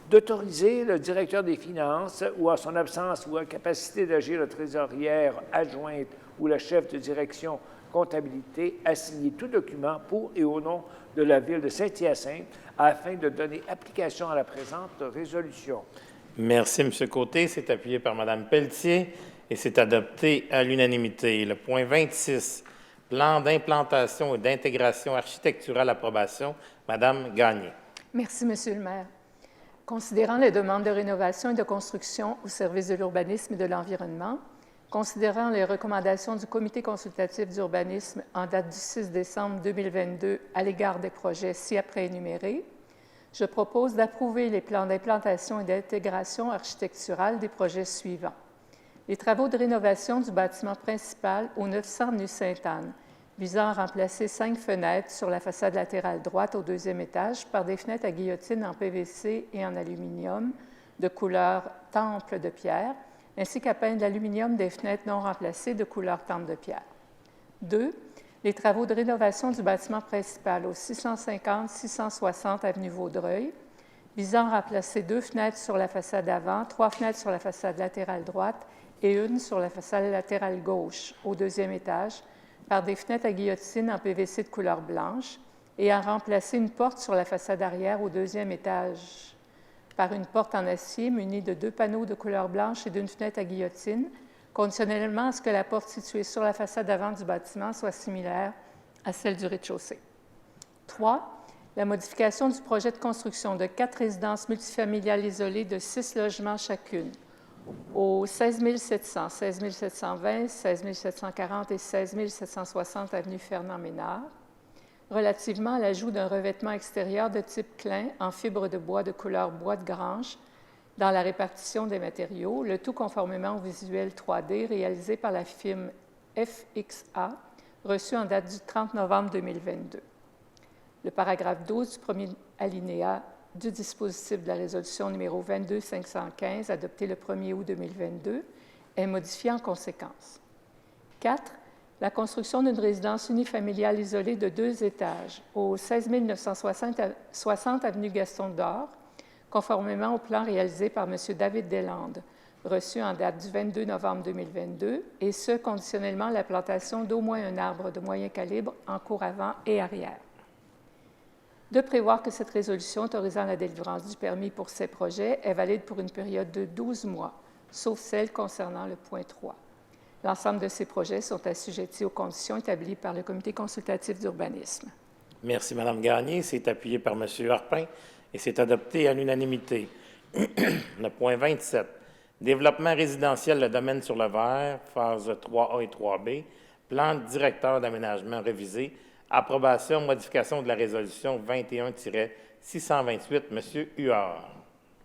Speaker 8: D'autoriser le directeur des finances ou en son absence ou incapacité d'agir la trésorière adjointe ou le chef de direction comptabilité à signer tout document pour et au nom de la Ville de Saint-Hyacinthe afin de donner application à la présente résolution.
Speaker 1: Merci, M. Côté. C'est appuyé par Mme Pelletier et c'est adopté à l'unanimité. Le point 26, plan d'implantation et d'intégration architecturale approbation, Mme Gagné.
Speaker 12: Merci, Monsieur le maire. Considérant les demandes de rénovation et de construction au service de l'urbanisme et de l'environnement, considérant les recommandations du Comité consultatif d'urbanisme en date du 6 décembre 2022 à l'égard des projets ci-après énumérés, je propose d'approuver les plans d'implantation et d'intégration architecturale des projets suivants. Les travaux de rénovation du bâtiment principal au 900 rue Sainte-Anne, visant à remplacer 5 fenêtres sur la façade latérale droite au 2e étage par des fenêtres à guillotine en PVC et en aluminium de couleur temple de pierre, ainsi qu'à peindre l'aluminium des fenêtres non remplacées de couleur temple de pierre. 2. Les travaux de rénovation du bâtiment principal au 650-660 avenue Vaudreuil, visant à remplacer 2 fenêtres sur la façade avant, 3 fenêtres sur la façade latérale droite et 1 sur la façade latérale gauche au 2e étage, par des fenêtres à guillotine en PVC de couleur blanche et à remplacer une porte sur la façade arrière au 2e étage par une porte en acier munie de 2 panneaux de couleur blanche et d'une fenêtre à guillotine conditionnellement à ce que la porte située sur la façade avant du bâtiment soit similaire à celle du rez-de-chaussée. 3. La modification du projet de construction de 4 résidences multifamiliales isolées de 6 logements chacune aux 16 700, 16 720, 16 740 et 16 760 avenue Fernand-Ménard, relativement à l'ajout d'un revêtement extérieur de type Klein en fibre de bois de couleur bois de grange dans la répartition des matériaux, le tout conformément au visuel 3D réalisé par la firme FXA, reçu en date du 30 novembre 2022. Le paragraphe 12 du premier alinéa du dispositif de la résolution numéro 22-515, adopté le 1er août 2022, est modifié en conséquence. 4. La construction d'une résidence unifamiliale isolée de 2 étages au 16 960 avenue Gaston-d'Or, conformément au plan réalisé par M. David Deslandes, reçu en date du 22 novembre 2022, et ce, conditionnellement à la plantation d'au moins un arbre de moyen calibre en cour avant et arrière. De prévoir que cette résolution autorisant la délivrance du permis pour ces projets est valide pour une période de 12 mois, sauf celle concernant le point 3. L'ensemble de ces projets sont assujettis aux conditions établies par le Comité consultatif d'urbanisme.
Speaker 1: Merci, Mme Gagné. C'est appuyé par M. Harpin et c'est adopté à l'unanimité. Le point 27. Développement résidentiel, le domaine sur le vert, phase 3A et 3B, plan directeur d'aménagement révisé, approbation, modification de la résolution 21-628, M. Huard.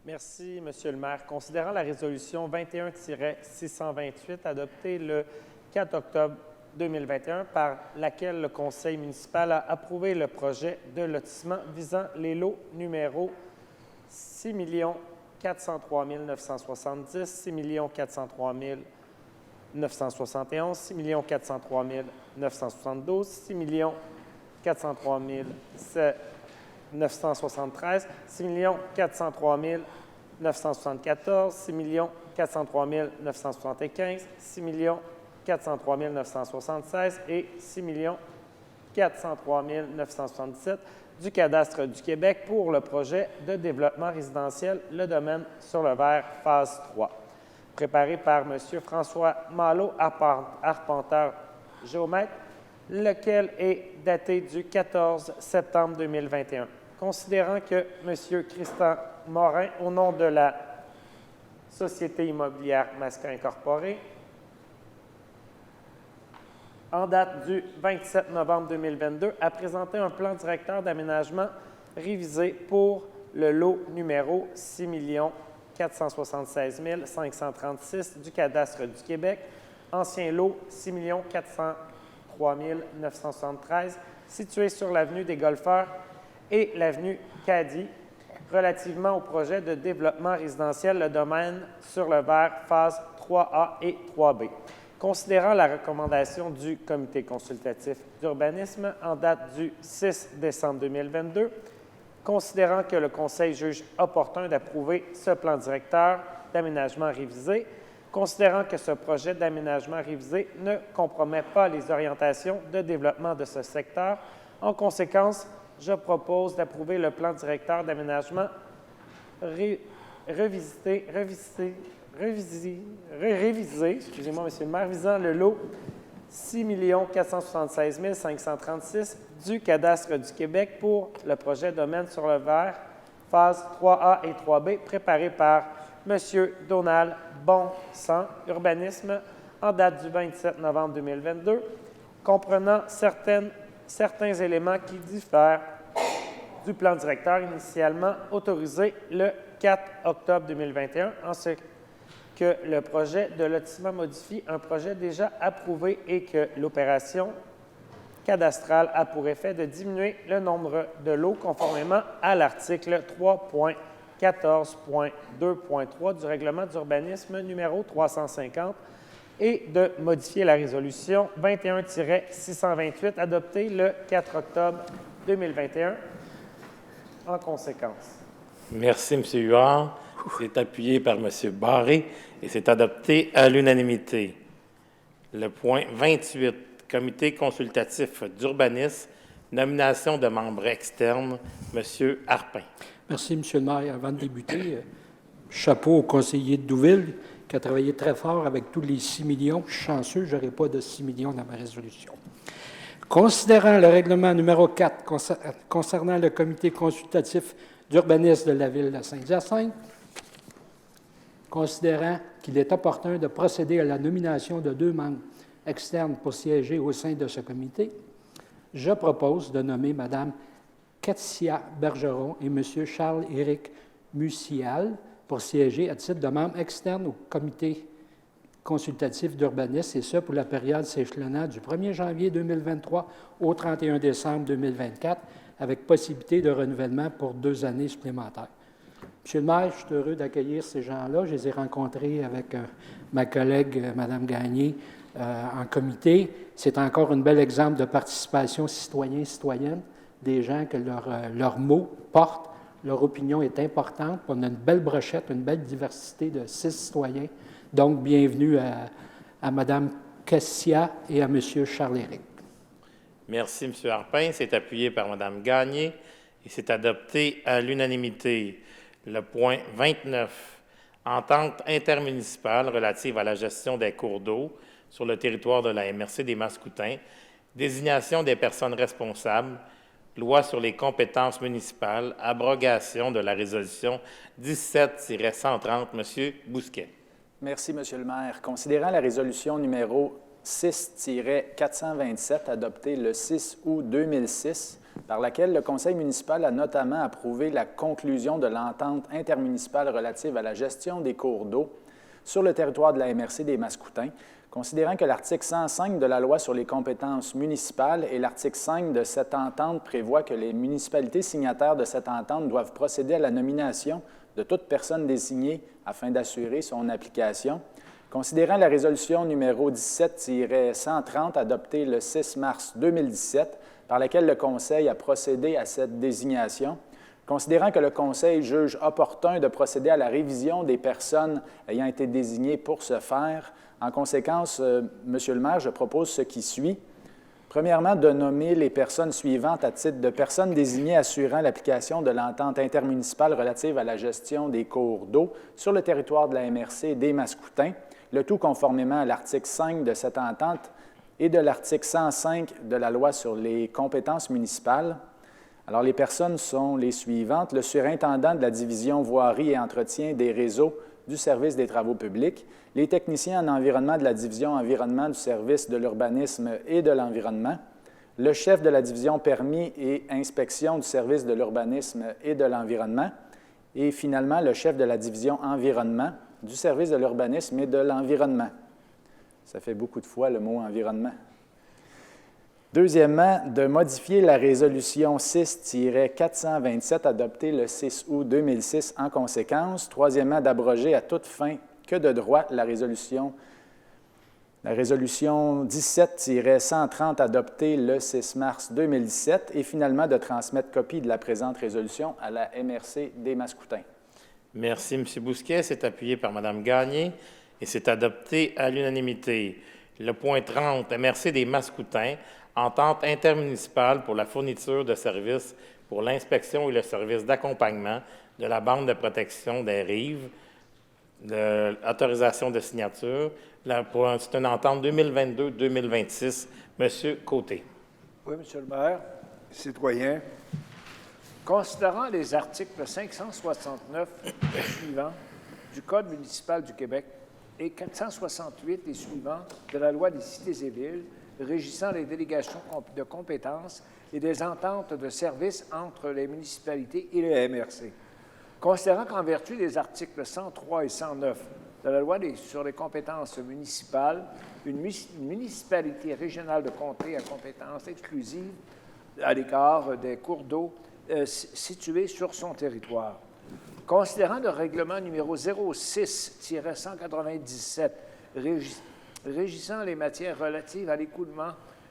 Speaker 3: Merci, Monsieur le maire. Considérant la résolution 21-628 adoptée le 4 octobre 2021 par laquelle le Conseil municipal a approuvé le projet de lotissement visant les lots numéros 6 403 970, 6 403 971, 6 403 972, 6 403 973, 6 403 974, 6 403 975, 6 403 976 et 6 403 977 du Cadastre du Québec pour le projet de développement résidentiel Le Domaine sur le Vert, phase 3, préparé par M. François Malo, arpenteur géomètre, lequel est daté du 14 septembre 2021. Considérant que M. Christian Morin, au nom de la Société immobilière Masca Incorporée, en date du 27 novembre 2022, a présenté un plan directeur d'aménagement révisé pour le lot numéro 6 476 536 du Cadastre du Québec, ancien lot 6 403 973, situé sur l'avenue des Golfeurs et l'avenue Caddy, relativement au projet de développement résidentiel Le Domaine sur le Vert, phase 3A et 3B. Considérant la recommandation du Comité consultatif d'urbanisme en date du 6 décembre 2022, considérant que le Conseil juge opportun d'approuver ce plan directeur d'aménagement révisé, considérant que ce projet d'aménagement révisé ne compromet pas les orientations de développement de ce secteur, en conséquence, je propose d'approuver le plan directeur d'aménagement révisé, excusez-moi, Monsieur le maire, visant le lot 6 476 536 du Cadastre du Québec pour le projet Domaine sur le Vert, phase 3A et 3B, préparé par M. Donald Bonsan, urbanisme, en date du 27 novembre 2022, comprenant certains éléments qui diffèrent du plan directeur initialement autorisé le 4 octobre 2021, en ce que le projet de lotissement modifie un projet déjà approuvé et que l'opération cadastrale a pour effet de diminuer le nombre de lots conformément à l'article 3.14.2.3 du règlement d'urbanisme numéro 350 et de modifier la résolution 21-628 adoptée le 4 octobre 2021 en conséquence.
Speaker 1: Merci, M. Huard. C'est appuyé par M. Barré et c'est adopté à l'unanimité. Le point 28, Comité consultatif d'urbanisme, nomination de membres externes, M. Harpin.
Speaker 13: Merci, M. le maire. Avant de débuter, chapeau au conseiller de Douville qui a travaillé très fort avec tous les 6 millions. Je suis chanceux, je n'aurai pas de 6 millions dans ma résolution. Considérant le règlement numéro 4 concernant le comité consultatif d'urbanisme de la ville de Saint-Hyacinthe, considérant qu'il est opportun de procéder à la nomination de 2 membres externes pour siéger au sein de ce comité, je propose de nommer Mme Katia Bergeron et M. Charles-Éric Musial pour siéger à titre de membres externes au comité consultatif d'urbanisme, et ce pour la période s'échelonnant du 1er janvier 2023 au 31 décembre 2024, avec possibilité de renouvellement pour 2 années supplémentaires. Monsieur le maire, je suis heureux d'accueillir ces gens-là. Je les ai rencontrés avec ma collègue, Mme Gagné, en comité. C'est encore un bel exemple de participation citoyenne, des gens que leurs mots portent, leur opinion est importante. On a une belle brochette, une belle diversité de 6 citoyens. Donc, bienvenue à Mme Kessia et à M. Charles-Éric.
Speaker 1: Merci, M. Harpin. C'est appuyé par Mme Gagné et c'est adopté à l'unanimité. Le point 29, entente intermunicipale relative à la gestion des cours d'eau sur le territoire de la MRC des Mascoutins, désignation des personnes responsables, loi sur les compétences municipales, abrogation de la résolution 17-130. M. Bousquet.
Speaker 11: Merci, Monsieur le maire. Considérant la résolution numéro 6-427 adoptée le 6 août 2006, par laquelle le conseil municipal a notamment approuvé la conclusion de l'entente intermunicipale relative à la gestion des cours d'eau sur le territoire de la MRC des Mascoutins, considérant que l'article 105 de la loi sur les compétences municipales et l'article 5 de cette entente prévoient que les municipalités signataires de cette entente doivent procéder à la nomination de toute personne désignée afin d'assurer son application. Considérant la résolution numéro 17-130 adoptée le 6 mars 2017, par laquelle le Conseil a procédé à cette désignation, considérant que le Conseil juge opportun de procéder à la révision des personnes ayant été désignées pour ce faire, en conséquence, Monsieur le maire, je propose ce qui suit. Premièrement, de nommer les personnes suivantes à titre de personnes désignées assurant l'application de l'entente intermunicipale relative à la gestion des cours d'eau sur le territoire de la MRC des Mascoutins, le tout conformément à l'article 5 de cette entente et de l'article 105 de la loi sur les compétences municipales. Alors, les personnes sont les suivantes. Le surintendant de la division voirie et entretien des réseaux du service des travaux publics, les techniciens en environnement de la division environnement du service de l'urbanisme et de l'environnement, le chef de la division permis et inspection du service de l'urbanisme et de l'environnement, et finalement le chef de la division environnement du service de l'urbanisme et de l'environnement. Ça fait beaucoup de fois le mot environnement. Deuxièmement, de modifier la résolution 6-427 adoptée le 6 août 2006 en conséquence. Troisièmement, d'abroger à toute fin que de droit la résolution 17-130 adoptée le 6 mars 2017 et finalement de transmettre copie de la présente résolution à la MRC des Mascoutins.
Speaker 1: Merci, M. Bousquet. C'est appuyé par Mme Gagné et c'est adopté à l'unanimité. Le point 30, MRC des Mascoutins, entente intermunicipale pour la fourniture de services pour l'inspection et le service d'accompagnement de la bande de protection des rives, l'autorisation de signature. C'est une entente 2022-2026. M. Côté.
Speaker 8: Oui, Monsieur le maire, citoyens, considérant les articles 569 et suivants du Code municipal du Québec et 468 et suivants de la loi des cités et villes régissant les délégations de compétences et des ententes de services entre les municipalités et les MRC. Considérant qu'en vertu des articles 103 et 109 de la loi sur les compétences municipales, une municipalité régionale de comté à compétence exclusive à l'égard des cours d'eau situés sur son territoire. Considérant le règlement numéro 06-197 régissant les matières relatives à l'écoulement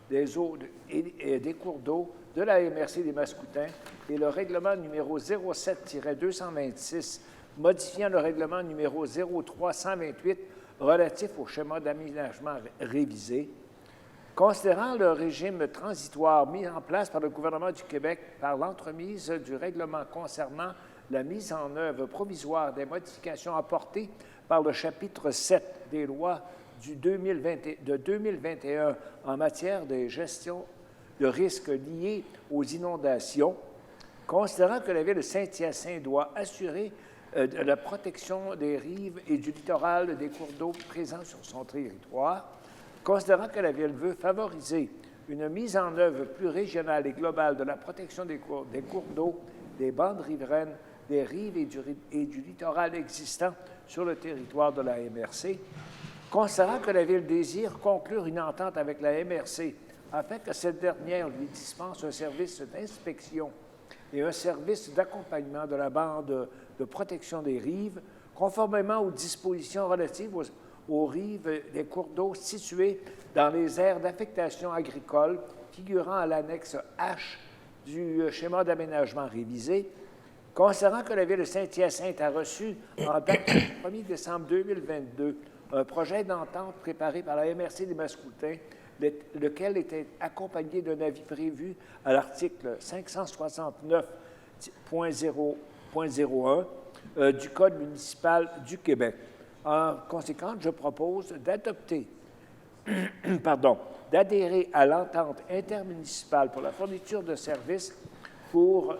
Speaker 8: des eaux et des cours d'eau de la MRC des Mascoutins et le règlement numéro 07-226 modifiant le règlement numéro 03-128 relatif au schéma d'aménagement révisé, considérant le régime transitoire mis en place par le gouvernement du Québec par l'entremise du règlement concernant la mise en œuvre provisoire des modifications apportées par le chapitre 7 des lois de 2021 en matière de gestion de risques liés aux inondations, considérant que la Ville de Saint-Hyacinthe doit assurer la protection des rives et du littoral des cours d'eau présents sur son territoire, considérant que la Ville veut favoriser une mise en œuvre plus régionale et globale de la protection des cours d'eau, des bandes riveraines, des rives et du littoral existants sur le territoire de la MRC, considérant que la Ville désire conclure une entente avec la MRC afin que cette dernière lui dispense un service d'inspection et un service d'accompagnement de la bande de protection des rives, conformément aux dispositions relatives aux rives des cours d'eau situés dans les aires d'affectation agricole figurant à l'annexe H du schéma d'aménagement révisé, considérant que la Ville de Saint-Hyacinthe a reçu, en date du 1er décembre 2022, un projet d'entente préparé par la MRC des Mascoutins, lequel était accompagné d'un avis prévu à l'article 569.0.01 du Code municipal du Québec. En conséquence, je propose d'adhérer à l'entente intermunicipale pour la fourniture de services pour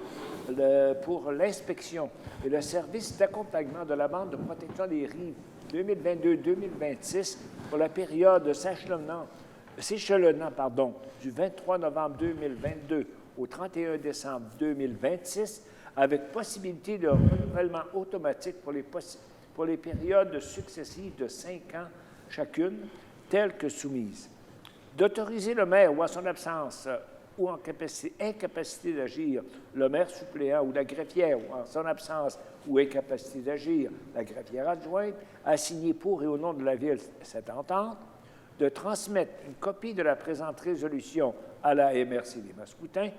Speaker 8: l'inspection et le service d'accompagnement de la bande de protection des rives 2022-2026 pour la période s'échelonnant du 23 novembre 2022 au 31 décembre 2026, avec possibilité de renouvellement automatique pour les périodes successives de 5 ans chacune, telles que soumises. D'autoriser le maire ou en son absence ou en incapacité d'agir, le maire suppléant ou la greffière, ou en son absence ou incapacité d'agir, la greffière adjointe, à signer pour et au nom de la Ville cette entente, de transmettre une copie de la présente résolution à la MRC des Mascoutins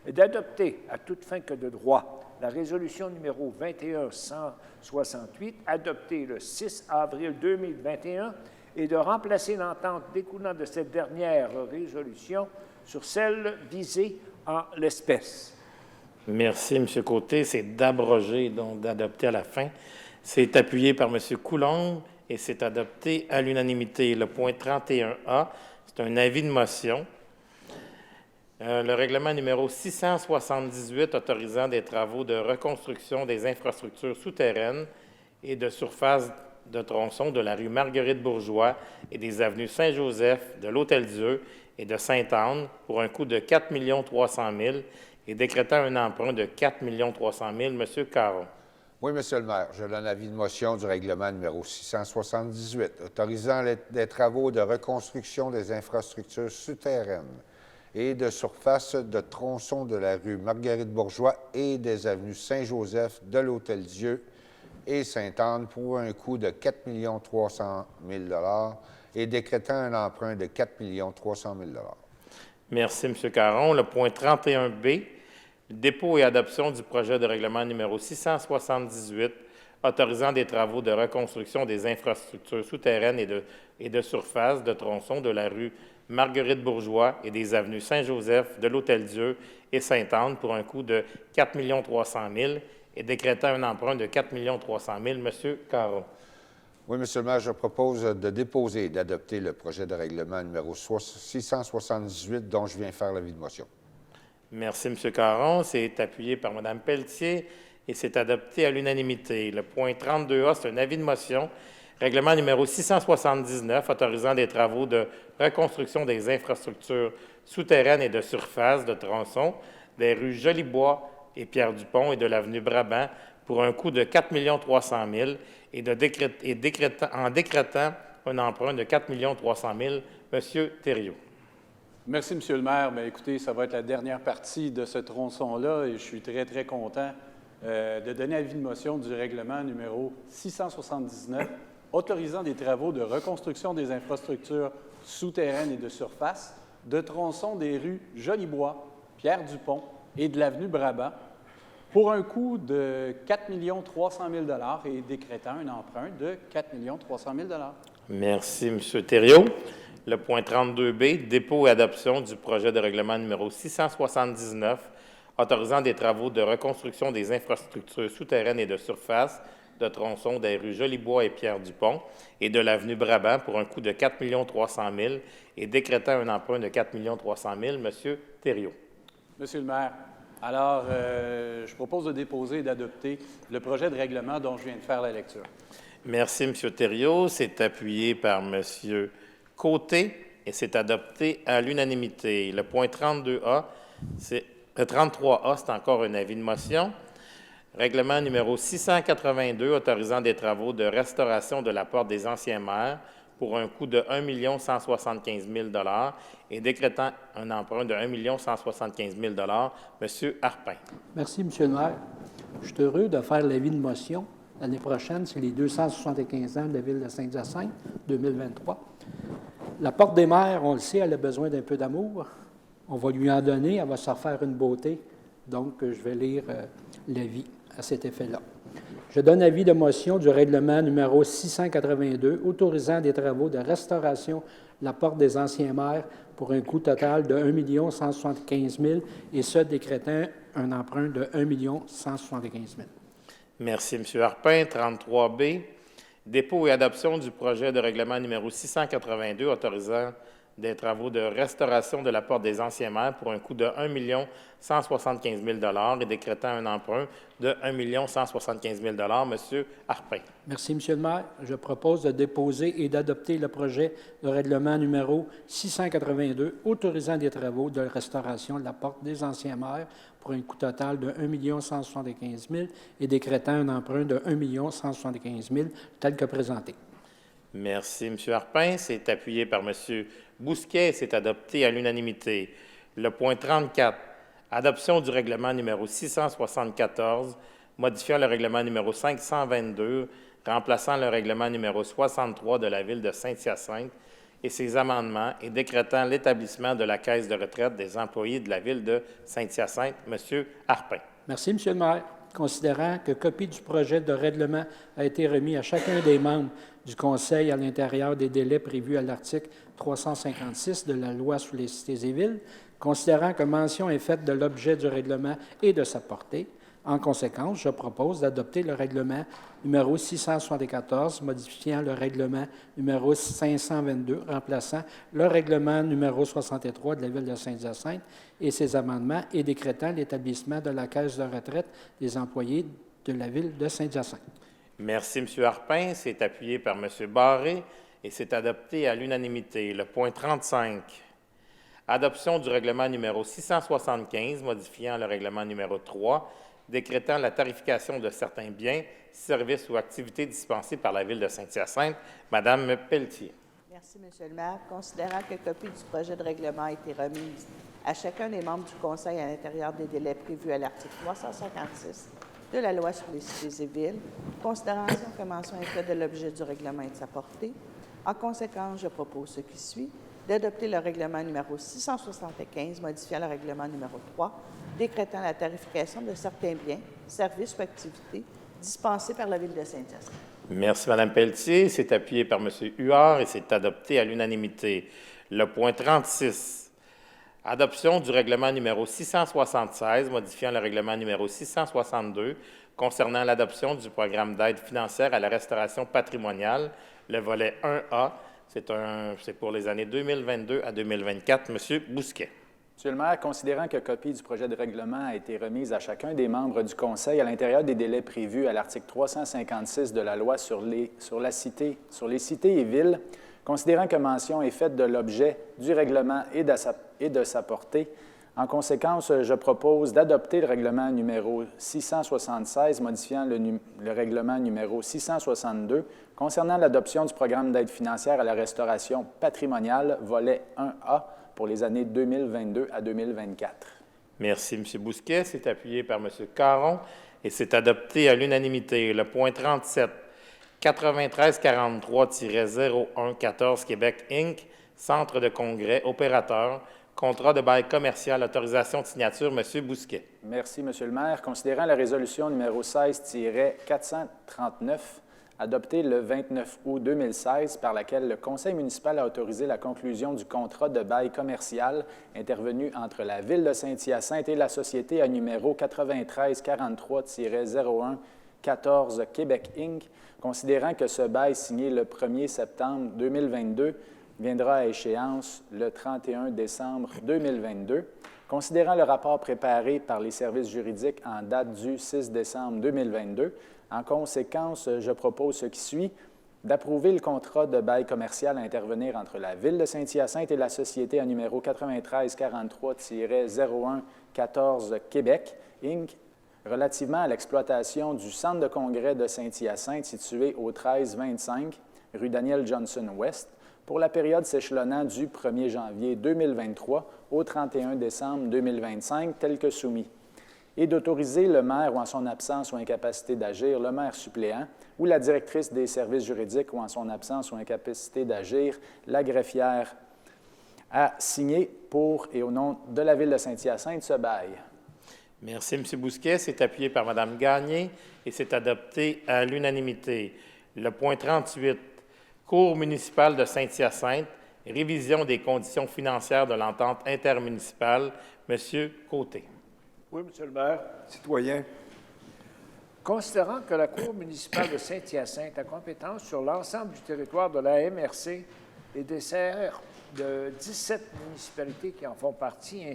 Speaker 8: et d'adopter, à toute fin que de droit, la résolution numéro 21168, adoptée le 6 avril 2021, et de remplacer l'entente découlant de cette dernière résolution sur celle visée en l'espèce.
Speaker 1: Merci, M. Côté. C'est d'abroger, donc d'adopter à la fin. C'est appuyé par M. Coulombe et c'est adopté à l'unanimité. Le point 31A, c'est un avis de motion. Le règlement numéro 678 autorisant des travaux de reconstruction des infrastructures souterraines et de surface de tronçons de la rue Marguerite-Bourgeois et des avenues Saint-Joseph, de l'Hôtel-Dieu et de Sainte-Anne pour un coût de 4 300 000 et décrétant un emprunt de 4 300 000. M. Caron.
Speaker 9: Oui, Monsieur le maire, je donne l'avis de motion du règlement numéro 678 autorisant des travaux de reconstruction des infrastructures souterraines et de surface de tronçons de la rue Marguerite-Bourgeois et des avenues Saint-Joseph, de l'Hôtel-Dieu et Sainte-Anne pour un coût de 4 300 000 et décrétant un emprunt de 4 300 000
Speaker 1: Merci, M. Caron. Le point 31B, dépôt et adoption du projet de règlement numéro 678 autorisant des travaux de reconstruction des infrastructures souterraines et de surface de tronçons de la rue Marguerite-Bourgeois et des avenues Saint-Joseph, de l'Hôtel-Dieu et Sainte-Anne pour un coût de 4 300 000 et décrétant un emprunt de 4 300 000. M. Caron.
Speaker 9: Oui, Monsieur le maire, je propose de déposer et d'adopter le projet de règlement numéro 678 dont je viens faire l'avis de motion.
Speaker 1: Merci, M. Caron. C'est appuyé par Mme Pelletier et c'est adopté à l'unanimité. Le point 32A, c'est un avis de motion. Règlement numéro 679 autorisant des travaux de reconstruction des infrastructures souterraines et de surface de tronçons des rues Jolibois et Pierre-Dupont et de l'avenue Brabant pour un coût de 4 300 000 et en décrétant un emprunt de 4 300 000. M. Thériault.
Speaker 4: Merci, M. le maire. Bien, écoutez, ça va être la dernière partie de ce tronçon-là et je suis très, très content de donner avis de motion du règlement numéro 679 autorisant des travaux de reconstruction des infrastructures souterraines et de surface de tronçons des rues Jolibois, Pierre-Dupont et de l'avenue Brabant pour un coût de 4 300 000 et décrétant un emprunt de 4 300 000
Speaker 1: Merci, M. Thériault. Le point 32B, dépôt et adoption du projet de règlement numéro 679 autorisant des travaux de reconstruction des infrastructures souterraines et de surface de tronçon des rues Jolibois et Pierre-Dupont et de l'avenue Brabant pour un coût de 4 300 000 et décrétant un emprunt de 4 300 000. Monsieur Thériault.
Speaker 4: Monsieur le maire, alors, je propose de déposer et d'adopter le projet de règlement dont je viens de faire la lecture.
Speaker 1: Merci, M. Thériault. C'est appuyé par M. Côté et c'est adopté à l'unanimité. Le point 32A, le 33A, c'est encore un avis de motion. Règlement numéro 682, autorisant des travaux de restauration de la porte des anciens maires pour un coût de 1 175 000 et décrétant un emprunt de 1 175 000 M. Harpin.
Speaker 13: Merci, M. le maire. Je suis heureux de faire l'avis de motion. L'année prochaine, c'est les 275 ans de la ville de Saint-Hyacinthe, 2023. La porte des maires, on le sait, elle a besoin d'un peu d'amour. On va lui en donner, elle va se refaire une beauté. Donc, je vais lire l'avis à cet effet-là. Je donne avis de motion du règlement numéro 682 autorisant des travaux de restauration de la porte des anciens maires pour un coût total de 1 175 000 et ce, décrétant un emprunt de 1 175 000.
Speaker 1: Merci, M. Harpin. 33B, dépôt et adoption du projet de règlement numéro 682 autorisant des travaux de restauration de la porte des anciens maires pour un coût de 1 175 000 et décrétant un emprunt de 1 175 000 M. Harpin.
Speaker 13: Merci, M. le maire. Je propose de déposer et d'adopter le projet de règlement numéro 682 autorisant des travaux de restauration de la porte des anciens maires pour un coût total de 1 175 000 et décrétant un emprunt de 1 175 000 tel que présenté.
Speaker 1: Merci, M. Harpin. C'est appuyé par M. Bousquet et c'est adopté à l'unanimité. Le point 34, adoption du règlement numéro 674, modifiant le règlement numéro 522, remplaçant le règlement numéro 63 de la ville de Saint-Hyacinthe et ses amendements et décrétant l'établissement de la caisse de retraite des employés de la ville de Saint-Hyacinthe. M. Harpin.
Speaker 13: Merci, M. le maire. Considérant que copie du projet de règlement a été remis à chacun des membres du Conseil à l'intérieur des délais prévus à l'article 356 de la Loi sur les cités et villes, considérant que mention est faite de l'objet du règlement et de sa portée, en conséquence, je propose d'adopter le règlement numéro 674, modifiant le règlement numéro 522, remplaçant le règlement numéro 63 de la ville de Saint-Hyacinthe et ses amendements et décrétant l'établissement de la caisse de retraite des employés de la ville de Saint-Hyacinthe.
Speaker 1: Merci, M. Harpin. C'est appuyé par M. Barré et c'est adopté à l'unanimité. Le point 35, adoption du règlement numéro 675, modifiant le règlement numéro 3, décrétant la tarification de certains biens, services ou activités dispensés par la ville de Saint-Hyacinthe. Madame Pelletier.
Speaker 5: Merci, M. le maire. Considérant que copie du projet de règlement a été remise à chacun des membres du Conseil à l'intérieur des délais prévus à l'article 356 de la Loi sur les cités et villes, considérant que mention est faite de l'objet du règlement et de sa portée, en conséquence, je propose ce qui suit, d'adopter le règlement numéro 675, modifiant le règlement numéro 3, décrétant la tarification de certains biens, services ou activités dispensés par la ville de Saint-Hyacinthe.
Speaker 1: Merci, Mme Pelletier. C'est appuyé par M. Huard et c'est adopté à l'unanimité. Le point 36, adoption du règlement numéro 676, modifiant le règlement numéro 662, concernant l'adoption du programme d'aide financière à la restauration patrimoniale, le volet 1A. C'est pour les années 2022 à 2024. M. Bousquet.
Speaker 11: Monsieur le maire, considérant que copie du projet de règlement a été remise à chacun des membres du Conseil à l'intérieur des délais prévus à l'article 356 de la Loi sur les cités et villes, considérant que mention est faite de l'objet du règlement et de sa portée, en conséquence, je propose d'adopter le règlement numéro 676, modifiant le règlement numéro 662, concernant l'adoption du programme d'aide financière à la restauration patrimoniale, volet 1A, pour les années 2022 à 2024. Merci, M.
Speaker 1: Bousquet. C'est appuyé par M. Caron et c'est adopté à l'unanimité. Le point 37, 9343-0114 Québec Inc., Centre de congrès, opérateur, contrat de bail commercial, autorisation de signature, M. Bousquet.
Speaker 11: Merci, M. le maire. Considérant la résolution numéro 16-439, adoptée le 29 août 2016, par laquelle le Conseil municipal a autorisé la conclusion du contrat de bail commercial intervenu entre la Ville de Saint-Hyacinthe et la société à numéro 9343-01 14 Québec Inc., considérant que ce bail signé le 1er septembre 2022 viendra à échéance le 31 décembre 2022, considérant le rapport préparé par les services juridiques en date du 6 décembre 2022. En conséquence, je propose ce qui suit: d'approuver le contrat de bail commercial à intervenir entre la Ville de Saint-Hyacinthe et la société à numéro 9343-0114 Québec, Inc., relativement à l'exploitation du centre de congrès de Saint-Hyacinthe situé au 1325 rue Daniel Johnson-Ouest pour la période s'échelonnant du 1er janvier 2023 au 31 décembre 2025, tel que soumis, et d'autoriser le maire ou en son absence ou incapacité d'agir, le maire suppléant, ou la directrice des services juridiques ou en son absence ou incapacité d'agir, la greffière, à signer pour et au nom de la Ville de Saint-Hyacinthe ce bail.
Speaker 1: Merci, M. Bousquet. C'est appuyé par Mme Gagné et c'est adopté à l'unanimité. Le point 38, Cour municipale de Saint-Hyacinthe, révision des conditions financières de l'entente intermunicipale. M. Côté.
Speaker 8: Oui, M. le maire, citoyen. Considérant que la Cour municipale de Saint-Hyacinthe a compétence sur l'ensemble du territoire de la MRC et dessert de 17 municipalités qui en font partie,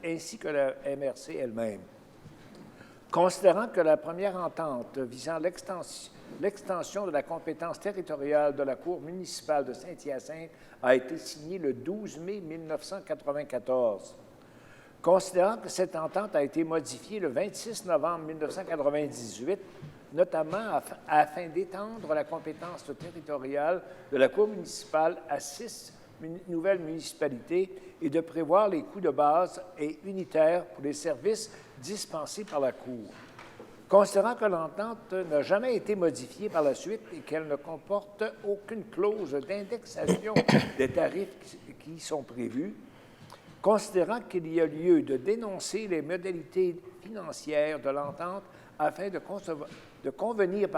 Speaker 8: ainsi que la MRC elle-même. Considérant que la première entente visant l'extension de la compétence territoriale de la Cour municipale de Saint-Hyacinthe a été signée le 12 mai 1994. Considérant que cette entente a été modifiée le 26 novembre 1998, notamment afin d'étendre la compétence territoriale de la Cour municipale à 6 nouvelles municipalités et de prévoir les coûts de base et unitaires pour les services dispensés par la Cour. Considérant que l'entente n'a jamais été modifiée par la suite et qu'elle ne comporte aucune clause d'indexation des tarifs qui y sont prévus, considérant qu'il y a lieu de dénoncer les modalités financières de l'entente afin de convenir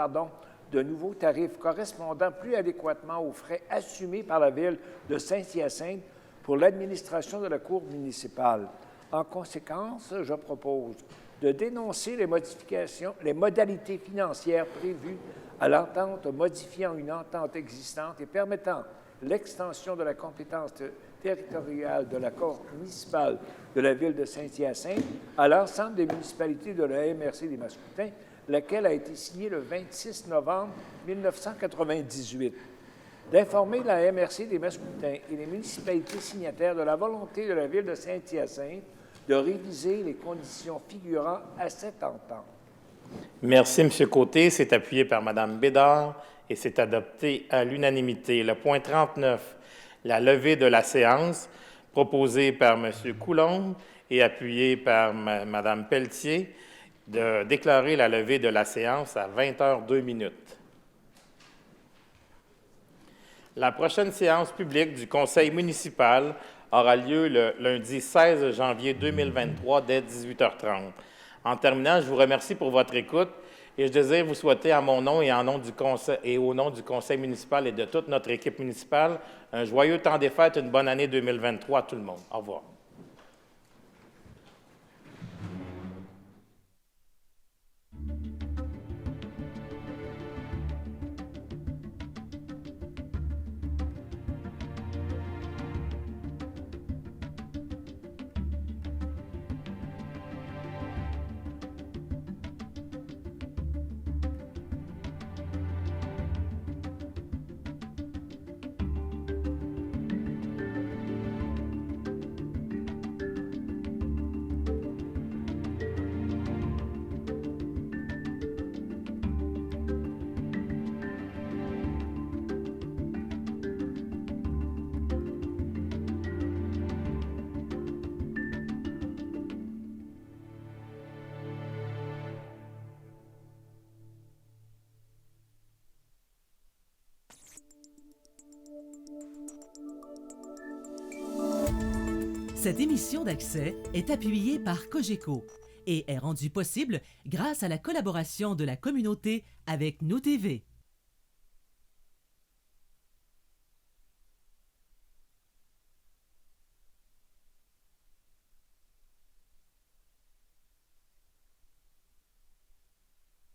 Speaker 8: de nouveaux tarifs correspondant plus adéquatement aux frais assumés par la Ville de Saint-Hyacinthe pour l'administration de la Cour municipale. En conséquence, je propose de dénoncer les modalités financières prévues à l'entente modifiant une entente existante et permettant l'extension de la compétence territoriale de la Cour municipale de la Ville de Saint-Hyacinthe à l'ensemble des municipalités de la MRC des Mascoutins, laquelle a été signée le 26 novembre 1998. D'informer la MRC des Mascoutins et les municipalités signataires de la volonté de la Ville de Saint-Hyacinthe de réviser les conditions figurant à cette entente.
Speaker 1: Merci, M. Côté. C'est appuyé par Mme Bédard et c'est adopté à l'unanimité. Le point 39, la levée de la séance, proposée par M. Coulombe et appuyé par Mme Pelletier, de déclarer la levée de la séance à 20h02. La prochaine séance publique du Conseil municipal aura lieu le lundi 16 janvier 2023 dès 18h30. En terminant, je vous remercie pour votre écoute et je désire vous souhaiter à mon nom et au nom du Conseil municipal et de toute notre équipe municipale un joyeux temps des fêtes, une bonne année 2023 à tout le monde. Au revoir.
Speaker 14: Cette émission d'Accès est appuyée par Cogeco et est rendue possible grâce à la collaboration de la communauté avec Nous TV.